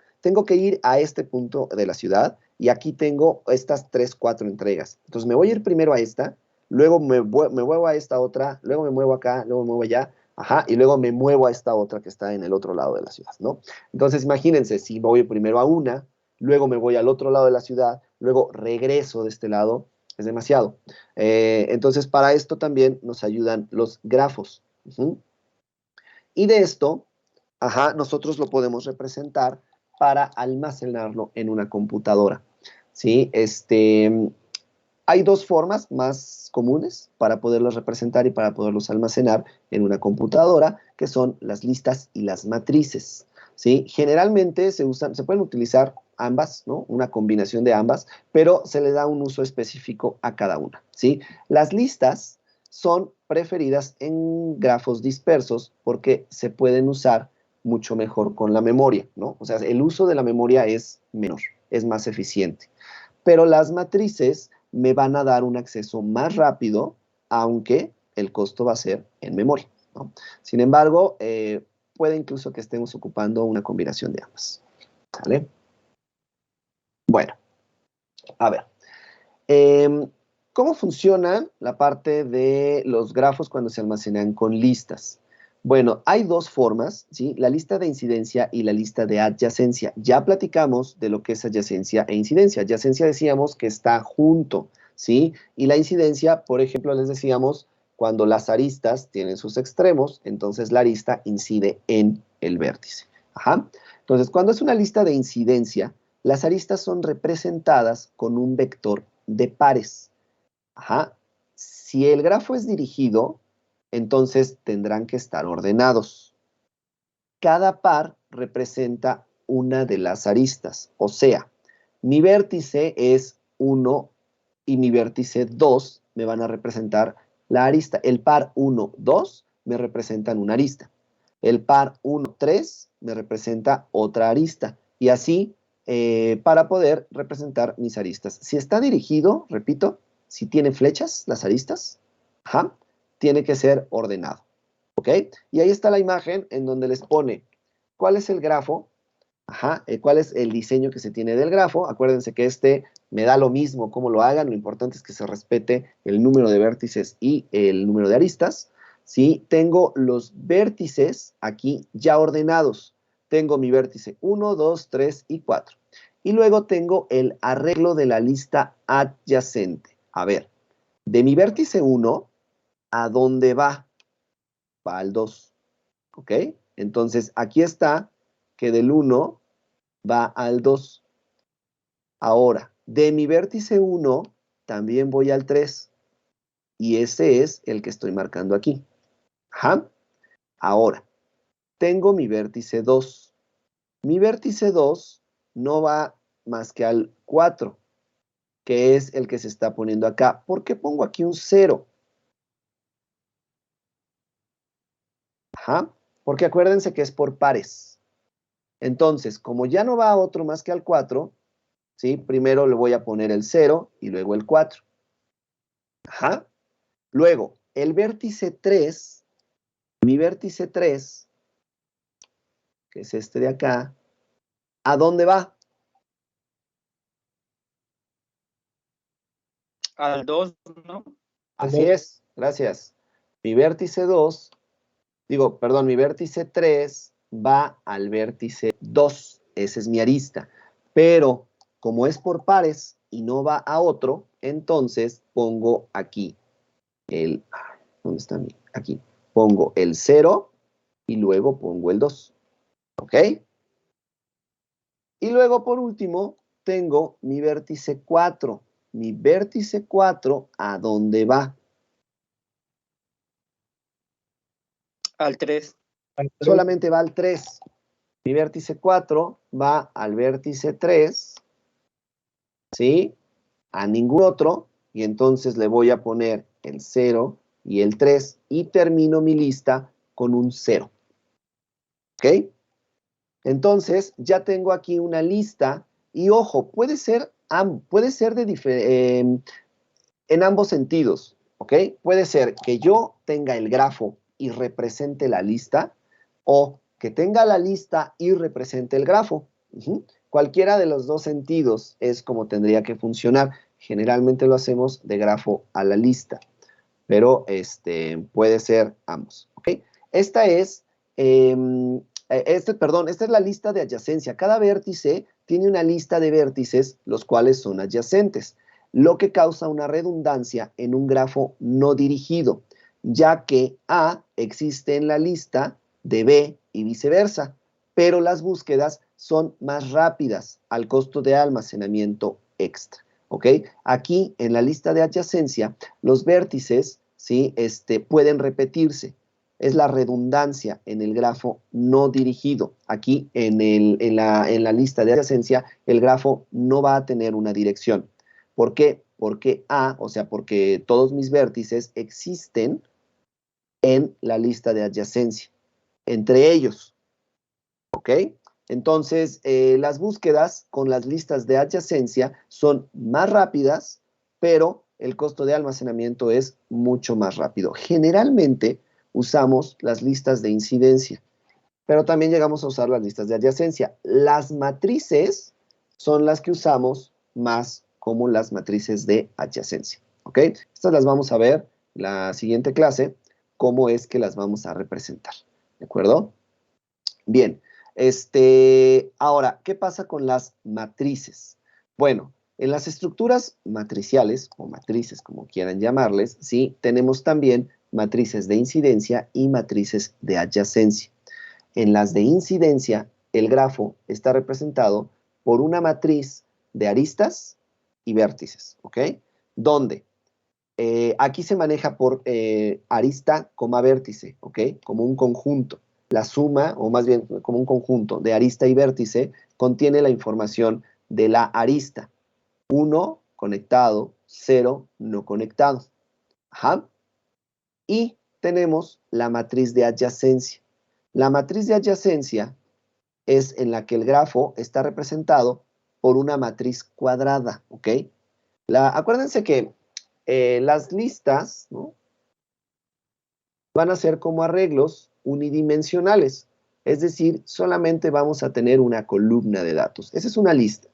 que ir a este punto de la ciudad y aquí tengo estas 3, 4 entregas. Entonces me voy a ir primero a esta, luego me muevo a esta otra, luego me muevo acá, luego me muevo allá, ajá, y luego me muevo a esta otra que está en el otro lado de la ciudad, ¿no? Entonces imagínense, si voy primero a una, luego me voy al otro lado de la ciudad, luego regreso de este lado, es demasiado. Entonces para esto también nos ayudan los grafos. Y de esto, ajá, nosotros lo podemos representar para almacenarlo en una computadora, ¿sí? Hay dos formas más comunes para poderlos representar y para poderlos almacenar en una computadora, que son las listas y las matrices, ¿sí? Generalmente se pueden utilizar ambas, ¿no? Una combinación de ambas, pero se le da un uso específico a cada una, ¿sí? Las listas son preferidas en grafos dispersos porque se pueden usar mucho mejor con la memoria, ¿no? O sea, el uso de la memoria es menor, es más eficiente. Pero las matrices me van a dar un acceso más rápido, aunque el costo va a ser en memoria, ¿no? Sin embargo, puede incluso que estemos ocupando una combinación de ambas, ¿vale? Bueno, a ver. ¿Cómo funciona la parte de los grafos cuando se almacenan con listas? Bueno, hay dos formas, ¿sí? La lista de incidencia y la lista de adyacencia. Ya platicamos de lo que es adyacencia e incidencia. Adyacencia decíamos que está junto, ¿sí? Y la incidencia, por ejemplo, les decíamos, cuando las aristas tienen sus extremos, entonces la arista incide en el vértice. Ajá. Entonces, cuando es una lista de incidencia, las aristas son representadas con un vector de pares. Ajá. Si el grafo es dirigido, entonces tendrán que estar ordenados. Cada par representa una de las aristas, o sea, mi vértice es 1 y mi vértice 2 me van a representar la arista. El par 1, 2 me representan una arista. El par 1, 3 me representa otra arista. Y así para poder representar mis aristas. Si está dirigido, repito, si tiene flechas, las aristas, ajá, tiene que ser ordenado. ¿Ok? Y ahí está la imagen en donde les pone cuál es el grafo, ajá, cuál es el diseño que se tiene del grafo. Acuérdense que este me da lo mismo cómo lo hagan, lo importante es que se respete el número de vértices y el número de aristas. ¿Sí? Tengo los vértices aquí ya ordenados. Tengo mi vértice 1, 2, 3 y 4. Y luego tengo el arreglo de la lista adyacente. A ver, de mi vértice 1, ¿a dónde va? Va al 2. ¿Ok? Entonces, aquí está que del 1 va al 2. Ahora, de mi vértice 1, también voy al 3. Y ese es el que estoy marcando aquí. Ajá. Ahora, tengo mi vértice 2. Mi vértice 2 no va más que al 4, que es el que se está poniendo acá. ¿Por qué pongo aquí un 0? Ajá, porque acuérdense que es por pares. Entonces, como ya no va a otro más que al 4, ¿sí? Primero le voy a poner el 0 y luego el 4. Ajá. Luego, el vértice 3, mi vértice 3, que es este de acá, ¿a dónde va? Al 2, ¿no? Así es, gracias. Mi vértice 2, mi vértice 3 va al vértice 2. Esa es mi arista. Pero como es por pares y no va a otro, entonces pongo aquí ¿dónde está mi? Aquí. Pongo el 0 y luego pongo el 2. ¿Ok? Y luego, por último, tengo mi vértice 4. Mi vértice 4, ¿a dónde va? Al 3. Solamente va al 3. Mi vértice 4 va al vértice 3, ¿sí? A ningún otro, y entonces le voy a poner el 0 y el 3, y termino mi lista con un 0. ¿Ok? Entonces, ya tengo aquí una lista, y ojo, puede ser en ambos sentidos, ¿ok? Puede ser que yo tenga el grafo y represente la lista, o que tenga la lista y represente el grafo. Cualquiera de los dos sentidos es como tendría que funcionar. Generalmente lo hacemos de grafo a la lista, pero puede ser ambos, ¿ok? Esta es la lista de adyacencia. Cada vértice tiene una lista de vértices, los cuales son adyacentes, lo que causa una redundancia en un grafo no dirigido, ya que A existe en la lista de B y viceversa, pero las búsquedas son más rápidas al costo de almacenamiento extra. ¿Ok? Aquí en la lista de adyacencia, los vértices, ¿sí? Pueden repetirse. Es la redundancia en el grafo no dirigido. Aquí en la lista de adyacencia, el grafo no va a tener una dirección. ¿Por qué? Porque porque todos mis vértices existen en la lista de adyacencia, entre ellos. ¿Ok? Entonces, las búsquedas con las listas de adyacencia son más rápidas, pero el costo de almacenamiento es mucho más rápido. Generalmente usamos las listas de incidencia, pero también llegamos a usar las listas de adyacencia. Las matrices son las que usamos más como las matrices de adyacencia. ¿Ok? Estas las vamos a ver en la siguiente clase, cómo es que las vamos a representar. ¿De acuerdo? Bien. Ahora, ¿qué pasa con las matrices? Bueno, en las estructuras matriciales, o matrices como quieran llamarles, ¿sí? Tenemos también matrices de incidencia y matrices de adyacencia. En las de incidencia, el grafo está representado por una matriz de aristas y vértices, ¿ok? Donde aquí se maneja por arista, vértice, ¿ok? Como un conjunto. La suma, o más bien como un conjunto de arista y vértice, contiene la información de la arista. 1 conectado, 0 no conectado. Ajá. Y tenemos la matriz de adyacencia. La matriz de adyacencia es en la que el grafo está representado por una matriz cuadrada, ¿ok? Acuérdense que las listas, ¿no?, van a ser como arreglos unidimensionales, es decir, solamente vamos a tener una columna de datos. Esa es una lista.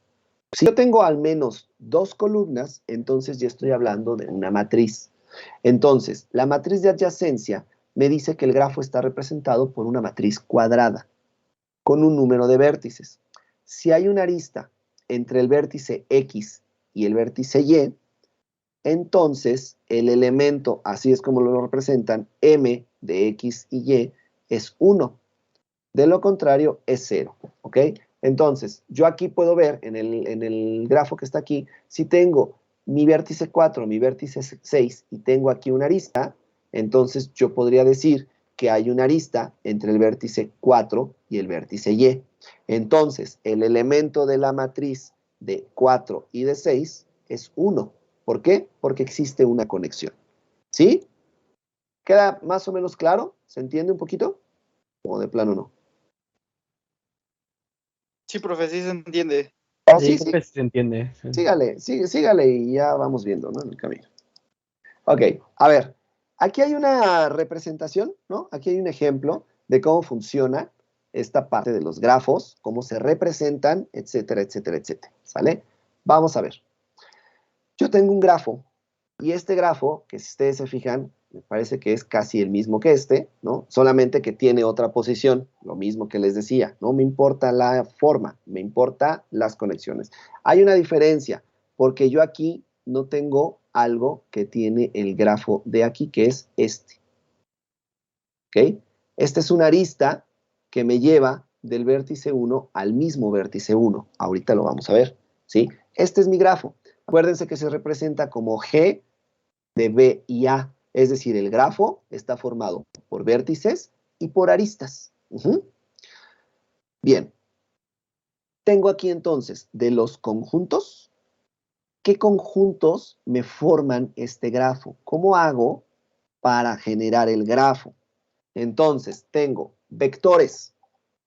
Si yo tengo al menos 2 columnas, entonces ya estoy hablando de una matriz. Entonces, la matriz de adyacencia me dice que el grafo está representado por una matriz cuadrada, con un número de vértices. Si hay una arista entre el vértice X y el vértice Y, entonces el elemento, así es como lo representan, M de X y Y es 1. De lo contrario, es 0. ¿Ok? Entonces, yo aquí puedo ver en el grafo que está aquí, si tengo mi vértice 4, mi vértice 6 y tengo aquí una arista, entonces yo podría decir que hay una arista entre el vértice 4 y el vértice Y. Entonces, el elemento de la matriz de 4 y de 6 es 1. ¿Por qué? Porque existe una conexión. ¿Sí? ¿Queda más o menos claro? ¿Se entiende un poquito? ¿O de plano no? Sí, profe, sí se entiende. Oh, Sí, sí, creo que se entiende. Sí. Sígale y ya vamos viendo, ¿no? En el camino. Ok, a ver, aquí hay una representación, ¿no? Aquí hay un ejemplo de cómo funciona esta parte de los grafos, cómo se representan, etcétera, etcétera, etcétera, ¿sale? Vamos a ver. Yo tengo un grafo, y este grafo, que si ustedes se fijan, me parece que es casi el mismo que este, ¿no? Solamente que tiene otra posición, lo mismo que les decía. No me importa la forma, me importa las conexiones. Hay una diferencia, porque yo aquí no tengo algo que tiene el grafo de aquí, que es este. ¿Ok? Esta es una arista que me lleva del vértice 1 al mismo vértice 1. Ahorita lo vamos a ver, ¿sí? Este es mi grafo. Acuérdense que se representa como G de B y A. Es decir, el grafo está formado por vértices y por aristas. Bien. Tengo aquí entonces de los conjuntos. ¿Qué conjuntos me forman este grafo? ¿Cómo hago para generar el grafo? Entonces, tengo vectores.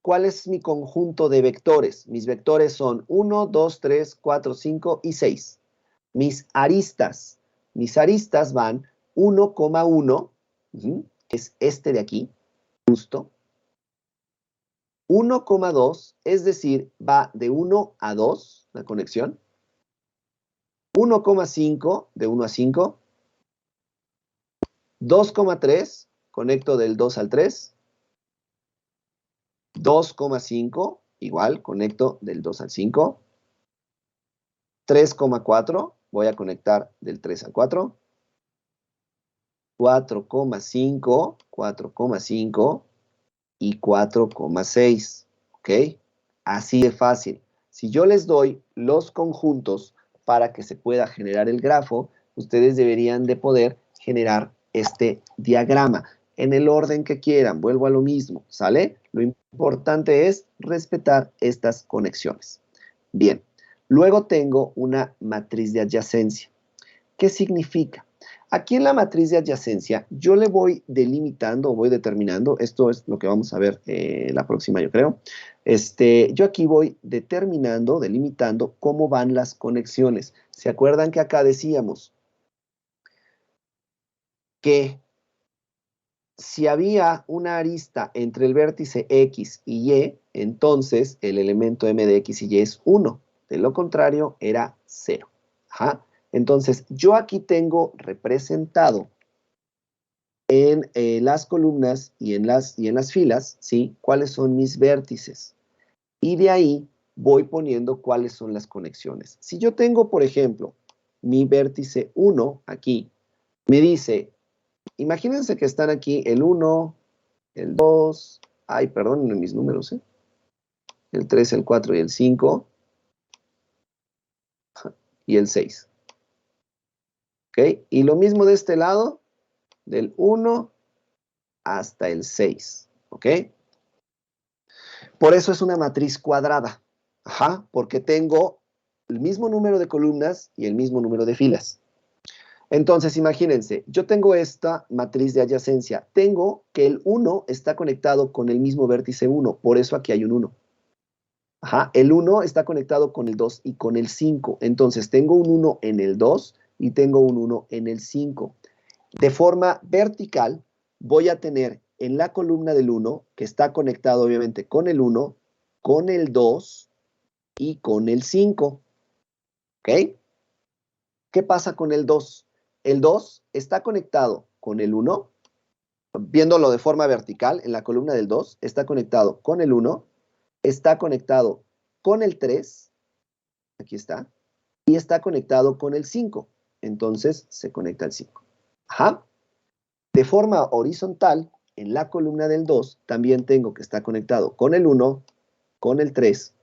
¿Cuál es mi conjunto de vectores? Mis vectores son 1, 2, 3, 4, 5 y 6. Mis aristas van 1,1, que es este de aquí, justo. 1,2, es decir, va de 1 a 2, la conexión. 1,5, de 1 a 5. 2,3, conecto del 2 al 3. 2,5, igual, conecto del 2 al 5. 3,4, voy a conectar del 3 al 4. 4,5, 4,5 y 4,6, ¿ok? Así de fácil. Si yo les doy los conjuntos para que se pueda generar el grafo, ustedes deberían de poder generar este diagrama en el orden que quieran. Vuelvo a lo mismo, ¿sale? Lo importante es respetar estas conexiones. Bien, luego tengo una matriz de adyacencia. ¿Qué significa? Aquí en la matriz de adyacencia yo le voy delimitando o voy determinando, esto es lo que vamos a ver la próxima yo creo, yo aquí voy determinando, delimitando cómo van las conexiones. ¿Se acuerdan que acá decíamos que si había una arista entre el vértice X y Y, entonces el elemento M de X y Y es 1, de lo contrario era 0. Ajá. Entonces, yo aquí tengo representado en las columnas y en las filas, ¿sí?, cuáles son mis vértices. Y de ahí voy poniendo cuáles son las conexiones. Si yo tengo, por ejemplo, mi vértice 1 aquí, me dice, imagínense que están aquí el 1, el 2, ay, perdónenme mis números, el 3, el 4 y el 5, y el 6. ¿Ok? Y lo mismo de este lado, del 1 hasta el 6. ¿Ok? Por eso es una matriz cuadrada. Ajá, porque tengo el mismo número de columnas y el mismo número de filas. Entonces, imagínense, yo tengo esta matriz de adyacencia. Tengo que el 1 está conectado con el mismo vértice 1, por eso aquí hay un 1. Ajá, el 1 está conectado con el 2 y con el 5. Entonces, tengo un 1 en el 2 y tengo un 1 en el 5. De forma vertical, voy a tener en la columna del 1, que está conectado obviamente con el 1, con el 2 y con el 5. ¿Ok? ¿Qué pasa con el 2? El 2 está conectado con el 1, viéndolo de forma vertical, en la columna del 2, está conectado con el 1, está conectado con el 3, aquí está, y está conectado con el 5. Entonces se conecta el 5. Ajá. De forma horizontal, en la columna del 2, también tengo que está conectado con el 1, con el 3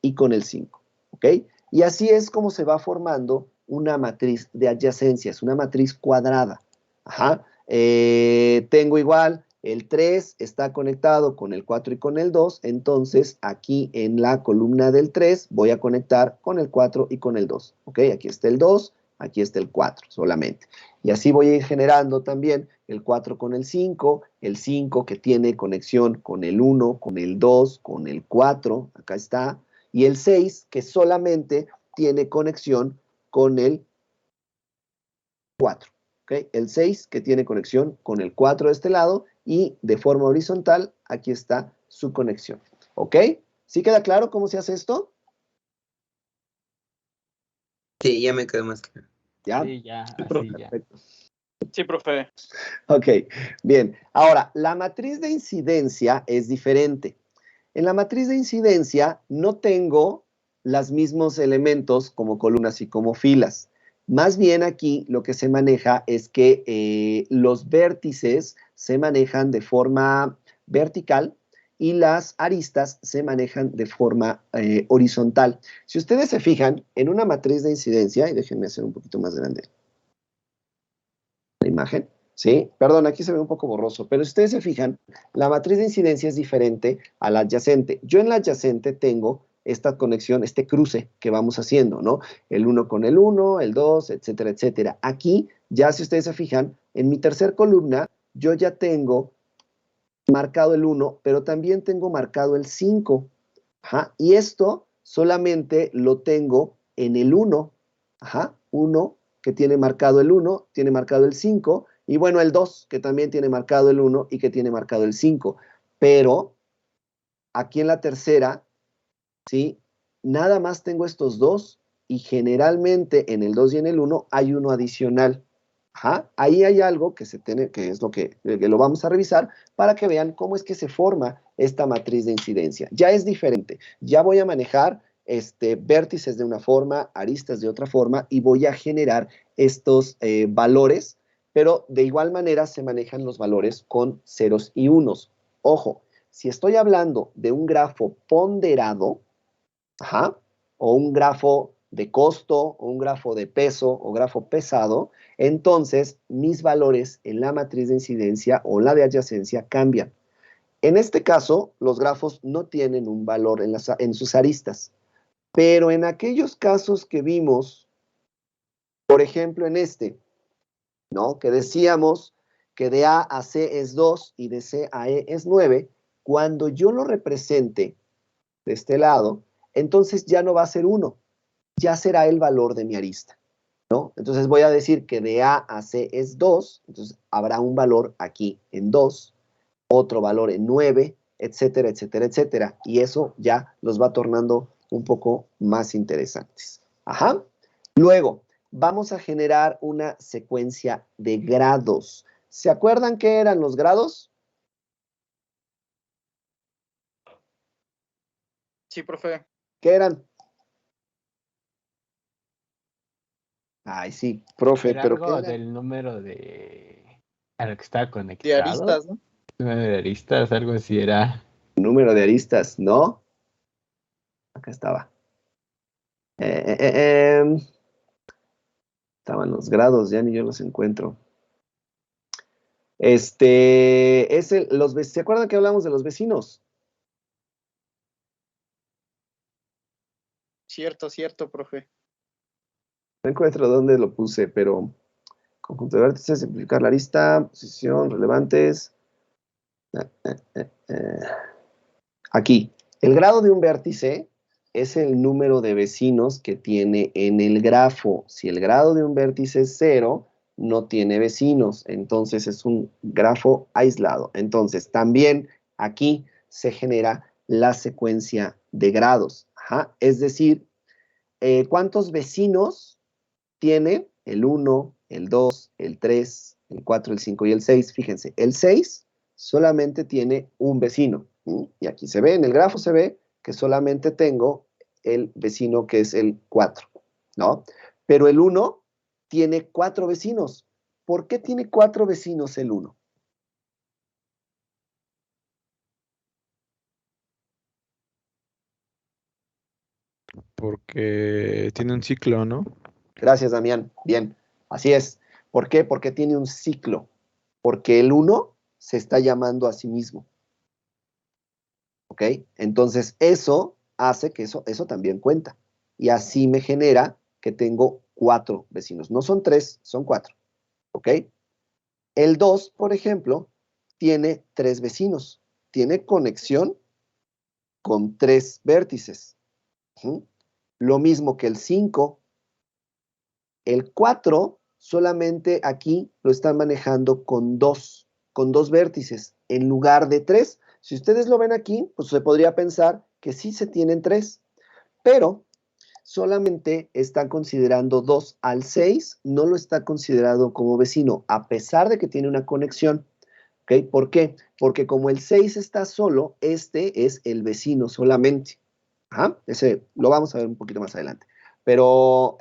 y con el 5. ¿Ok? Y así es como se va formando una matriz de adyacencias, una matriz cuadrada. Ajá. Tengo igual, el 3 está conectado con el 4 y con el 2, entonces aquí en la columna del 3 voy a conectar con el 4 y con el 2. ¿Ok? Aquí está el 2, aquí está el 4 solamente. Y así voy a ir generando también el 4 con el 5 que tiene conexión con el 1, con el 2, con el 4, acá está, y el 6 que solamente tiene conexión con el 4. ¿Okay? El 6 que tiene conexión con el 4 de este lado y de forma horizontal, aquí está su conexión. ¿Ok? ¿Sí queda claro cómo se hace esto? Sí, ya me quedó más claro. ¿Ya? Sí, ya, Sí, así ya. perfecto. Sí, profe. Ok, bien. Ahora, la matriz de incidencia es diferente. En la matriz de incidencia no tengo los mismos elementos como columnas y como filas. Más bien aquí lo que se maneja es que los vértices se manejan de forma vertical y las aristas se manejan de forma horizontal. Si ustedes se fijan en una matriz de incidencia, y déjenme hacer un poquito más grande la imagen, ¿sí? Perdón, aquí se ve un poco borroso, pero si ustedes se fijan, la matriz de incidencia es diferente a la adyacente. Yo en la adyacente tengo esta conexión, este cruce que vamos haciendo, ¿no? El 1 con el 1, el 2, etcétera, etcétera. Aquí, ya si ustedes se fijan, en mi tercer columna, yo ya tengo marcado el 1, pero también tengo marcado el 5. Ajá, y esto solamente lo tengo en el 1. Ajá, 1 que tiene marcado el 1, tiene marcado el 5, y bueno, el 2 que también tiene marcado el 1 y que tiene marcado el 5. Pero aquí en la tercera, ¿sí? Nada más tengo estos dos y generalmente en el 2 y en el 1 hay uno adicional. Ajá, ahí hay algo que se tiene, que es lo que lo vamos a revisar para que vean cómo es que se forma esta matriz de incidencia. Ya es diferente. Ya voy a manejar vértices de una forma, aristas de otra forma y voy a generar estos valores, pero de igual manera se manejan los valores con ceros y unos. Ojo, si estoy hablando de un grafo ponderado, ajá, o un grafo de costo, o un grafo de peso, o grafo pesado, entonces mis valores en la matriz de incidencia o la de adyacencia cambian. En este caso, los grafos no tienen un valor en sus aristas, pero en aquellos casos que vimos, por ejemplo en este, ¿no? Que decíamos que de A a C es 2 y de C a E es 9, cuando yo lo represente de este lado, entonces ya no va a ser 1, ya será el valor de mi arista, ¿no? Entonces voy a decir que de A a C es 2, entonces habrá un valor aquí en 2, otro valor en 9, etcétera, etcétera, etcétera. Y eso ya los va tornando un poco más interesantes. Ajá. Luego, vamos a generar una secuencia de grados. ¿Se acuerdan qué eran los grados? Sí, profe. ¿Qué eran? Ay, sí, profe, Era pero ¿qué algo era? del número de a lo que está conectado. De aristas, ¿no? Número de aristas, algo así era. Número de aristas, ¿no? Acá estaba. Estaban los grados, ya ni yo los encuentro. ¿Se acuerdan que hablamos de los vecinos? Cierto, profe. No encuentro dónde lo puse, pero conjunto de vértices, simplificar la lista, posición, relevantes. Aquí, el grado de un vértice es el número de vecinos que tiene en el grafo. Si el grado de un vértice es 0, no tiene vecinos, entonces es un grafo aislado. Entonces, también aquí se genera la secuencia de grados. Ajá. Es decir, ¿cuántos vecinos tiene el 1, el 2, el 3, el 4, el 5 y el 6? Fíjense, el 6 solamente tiene un vecino. Y aquí se ve, en el grafo se ve que solamente tengo el vecino que es el 4, ¿no? Pero el 1 tiene 4 vecinos. ¿Por qué tiene 4 vecinos el 1? Porque tiene un ciclo, ¿no? Gracias, Damián. Bien, así es. ¿Por qué? Porque tiene un ciclo. Porque el 1 se está llamando a sí mismo. ¿Ok? Entonces, eso hace que eso también cuenta. Y así me genera que tengo 4 vecinos. No son 3, son 4. ¿Ok? El 2, por ejemplo, tiene 3 vecinos. Tiene conexión con 3 vértices. Lo mismo que el 5. El 4 solamente aquí lo están manejando con 2 vértices en lugar de 3. Si ustedes lo ven aquí, pues se podría pensar que sí se tienen 3, pero solamente están considerando 2 al 6, no lo está considerado como vecino, a pesar de que tiene una conexión. ¿Okay? ¿Por qué? Porque como el 6 está solo, este es el vecino solamente. Ajá, ese lo vamos a ver un poquito más adelante. Pero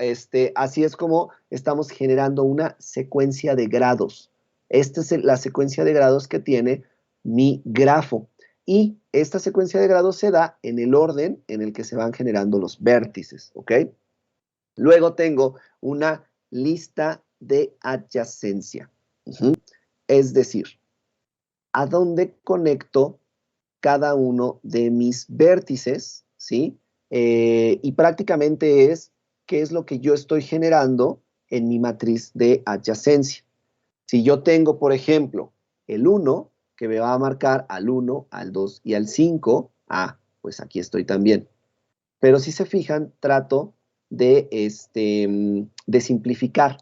así es como estamos generando una secuencia de grados. Esta es la secuencia de grados que tiene mi grafo. Y esta secuencia de grados se da en el orden en el que se van generando los vértices, ¿ok? Luego tengo una lista de adyacencia. Es decir, ¿a dónde conecto cada uno de mis vértices? ¿Sí? Y prácticamente es qué es lo que yo estoy generando en mi matriz de adyacencia. Si yo tengo, por ejemplo, el 1, que me va a marcar al 1, al 2 y al 5, pues aquí estoy también. Pero si se fijan, trato de simplificar.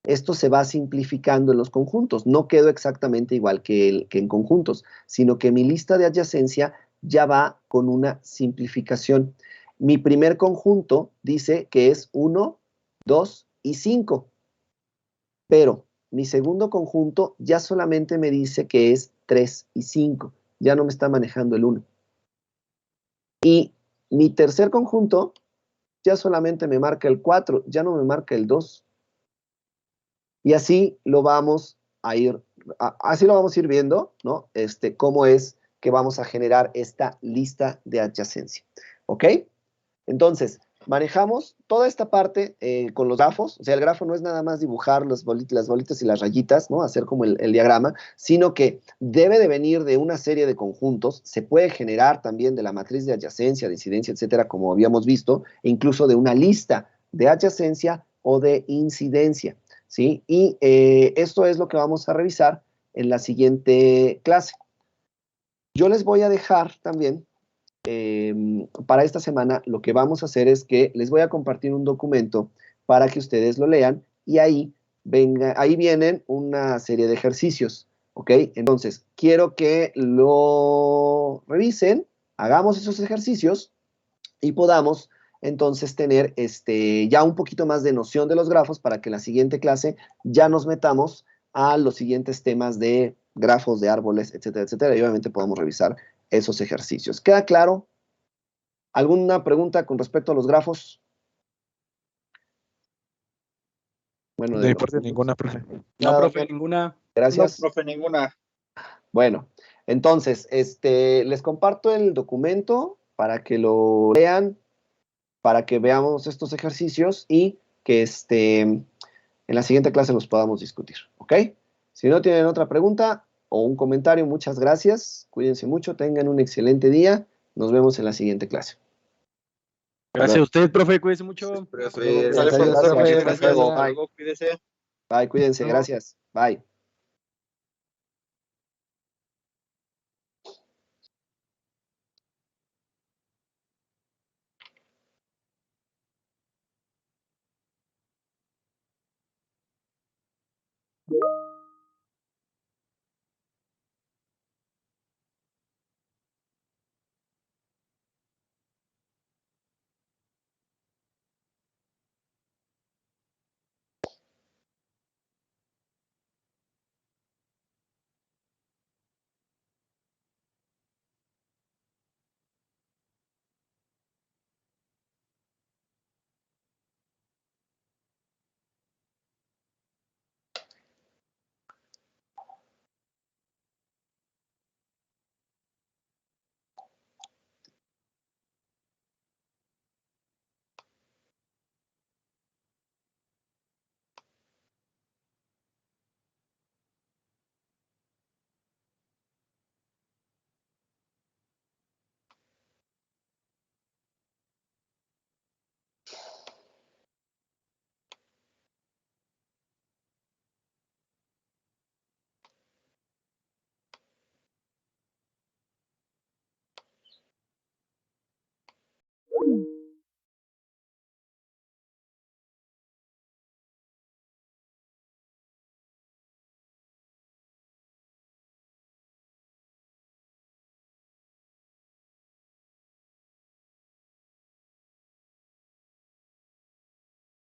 Esto se va simplificando en los conjuntos. No quedo exactamente igual que en conjuntos, sino que mi lista de adyacencia ya va con una simplificación. Mi primer conjunto dice que es 1, 2 y 5. Pero mi segundo conjunto ya solamente me dice que es 3 y 5. Ya no me está manejando el 1. Y mi tercer conjunto ya solamente me marca el 4, ya no me marca el 2. Y así lo vamos a ir viendo, ¿no? Cómo es que vamos a generar esta lista de adyacencia. ¿Ok? Entonces, manejamos toda esta parte con los grafos. O sea, el grafo no es nada más dibujar las bolitas y las rayitas, ¿no? Hacer como el diagrama, sino que debe de venir de una serie de conjuntos. Se puede generar también de la matriz de adyacencia, de incidencia, etcétera, como habíamos visto, e incluso de una lista de adyacencia o de incidencia, ¿sí? Y esto es lo que vamos a revisar en la siguiente clase. Yo les voy a dejar también, para esta semana, lo que vamos a hacer es que les voy a compartir un documento para que ustedes lo lean y ahí vienen una serie de ejercicios, ¿ok? Entonces, quiero que lo revisen, hagamos esos ejercicios y podamos entonces tener ya un poquito más de noción de los grafos para que en la siguiente clase ya nos metamos a los siguientes temas de grafos, de árboles, etcétera, etcétera, y obviamente podamos revisar esos ejercicios. ¿Queda claro? ¿Alguna pregunta con respecto a los grafos? Bueno, De mi parte, ninguna, profe. No, profe, ninguna. Gracias. No, profe, ninguna. Bueno, entonces, les comparto el documento para que lo lean, para que veamos estos ejercicios y que en la siguiente clase los podamos discutir, ¿ok? Si no tienen otra pregunta o un comentario, muchas gracias. Cuídense mucho, tengan un excelente día. Nos vemos en la siguiente clase. Gracias a usted, profe, cuídese mucho. Profe, Sale, gracias, profesor, profe, hasta gracias. luego. Hasta Bye. luego, cuídese. Bye, cuídense, Hasta luego. gracias. Bye.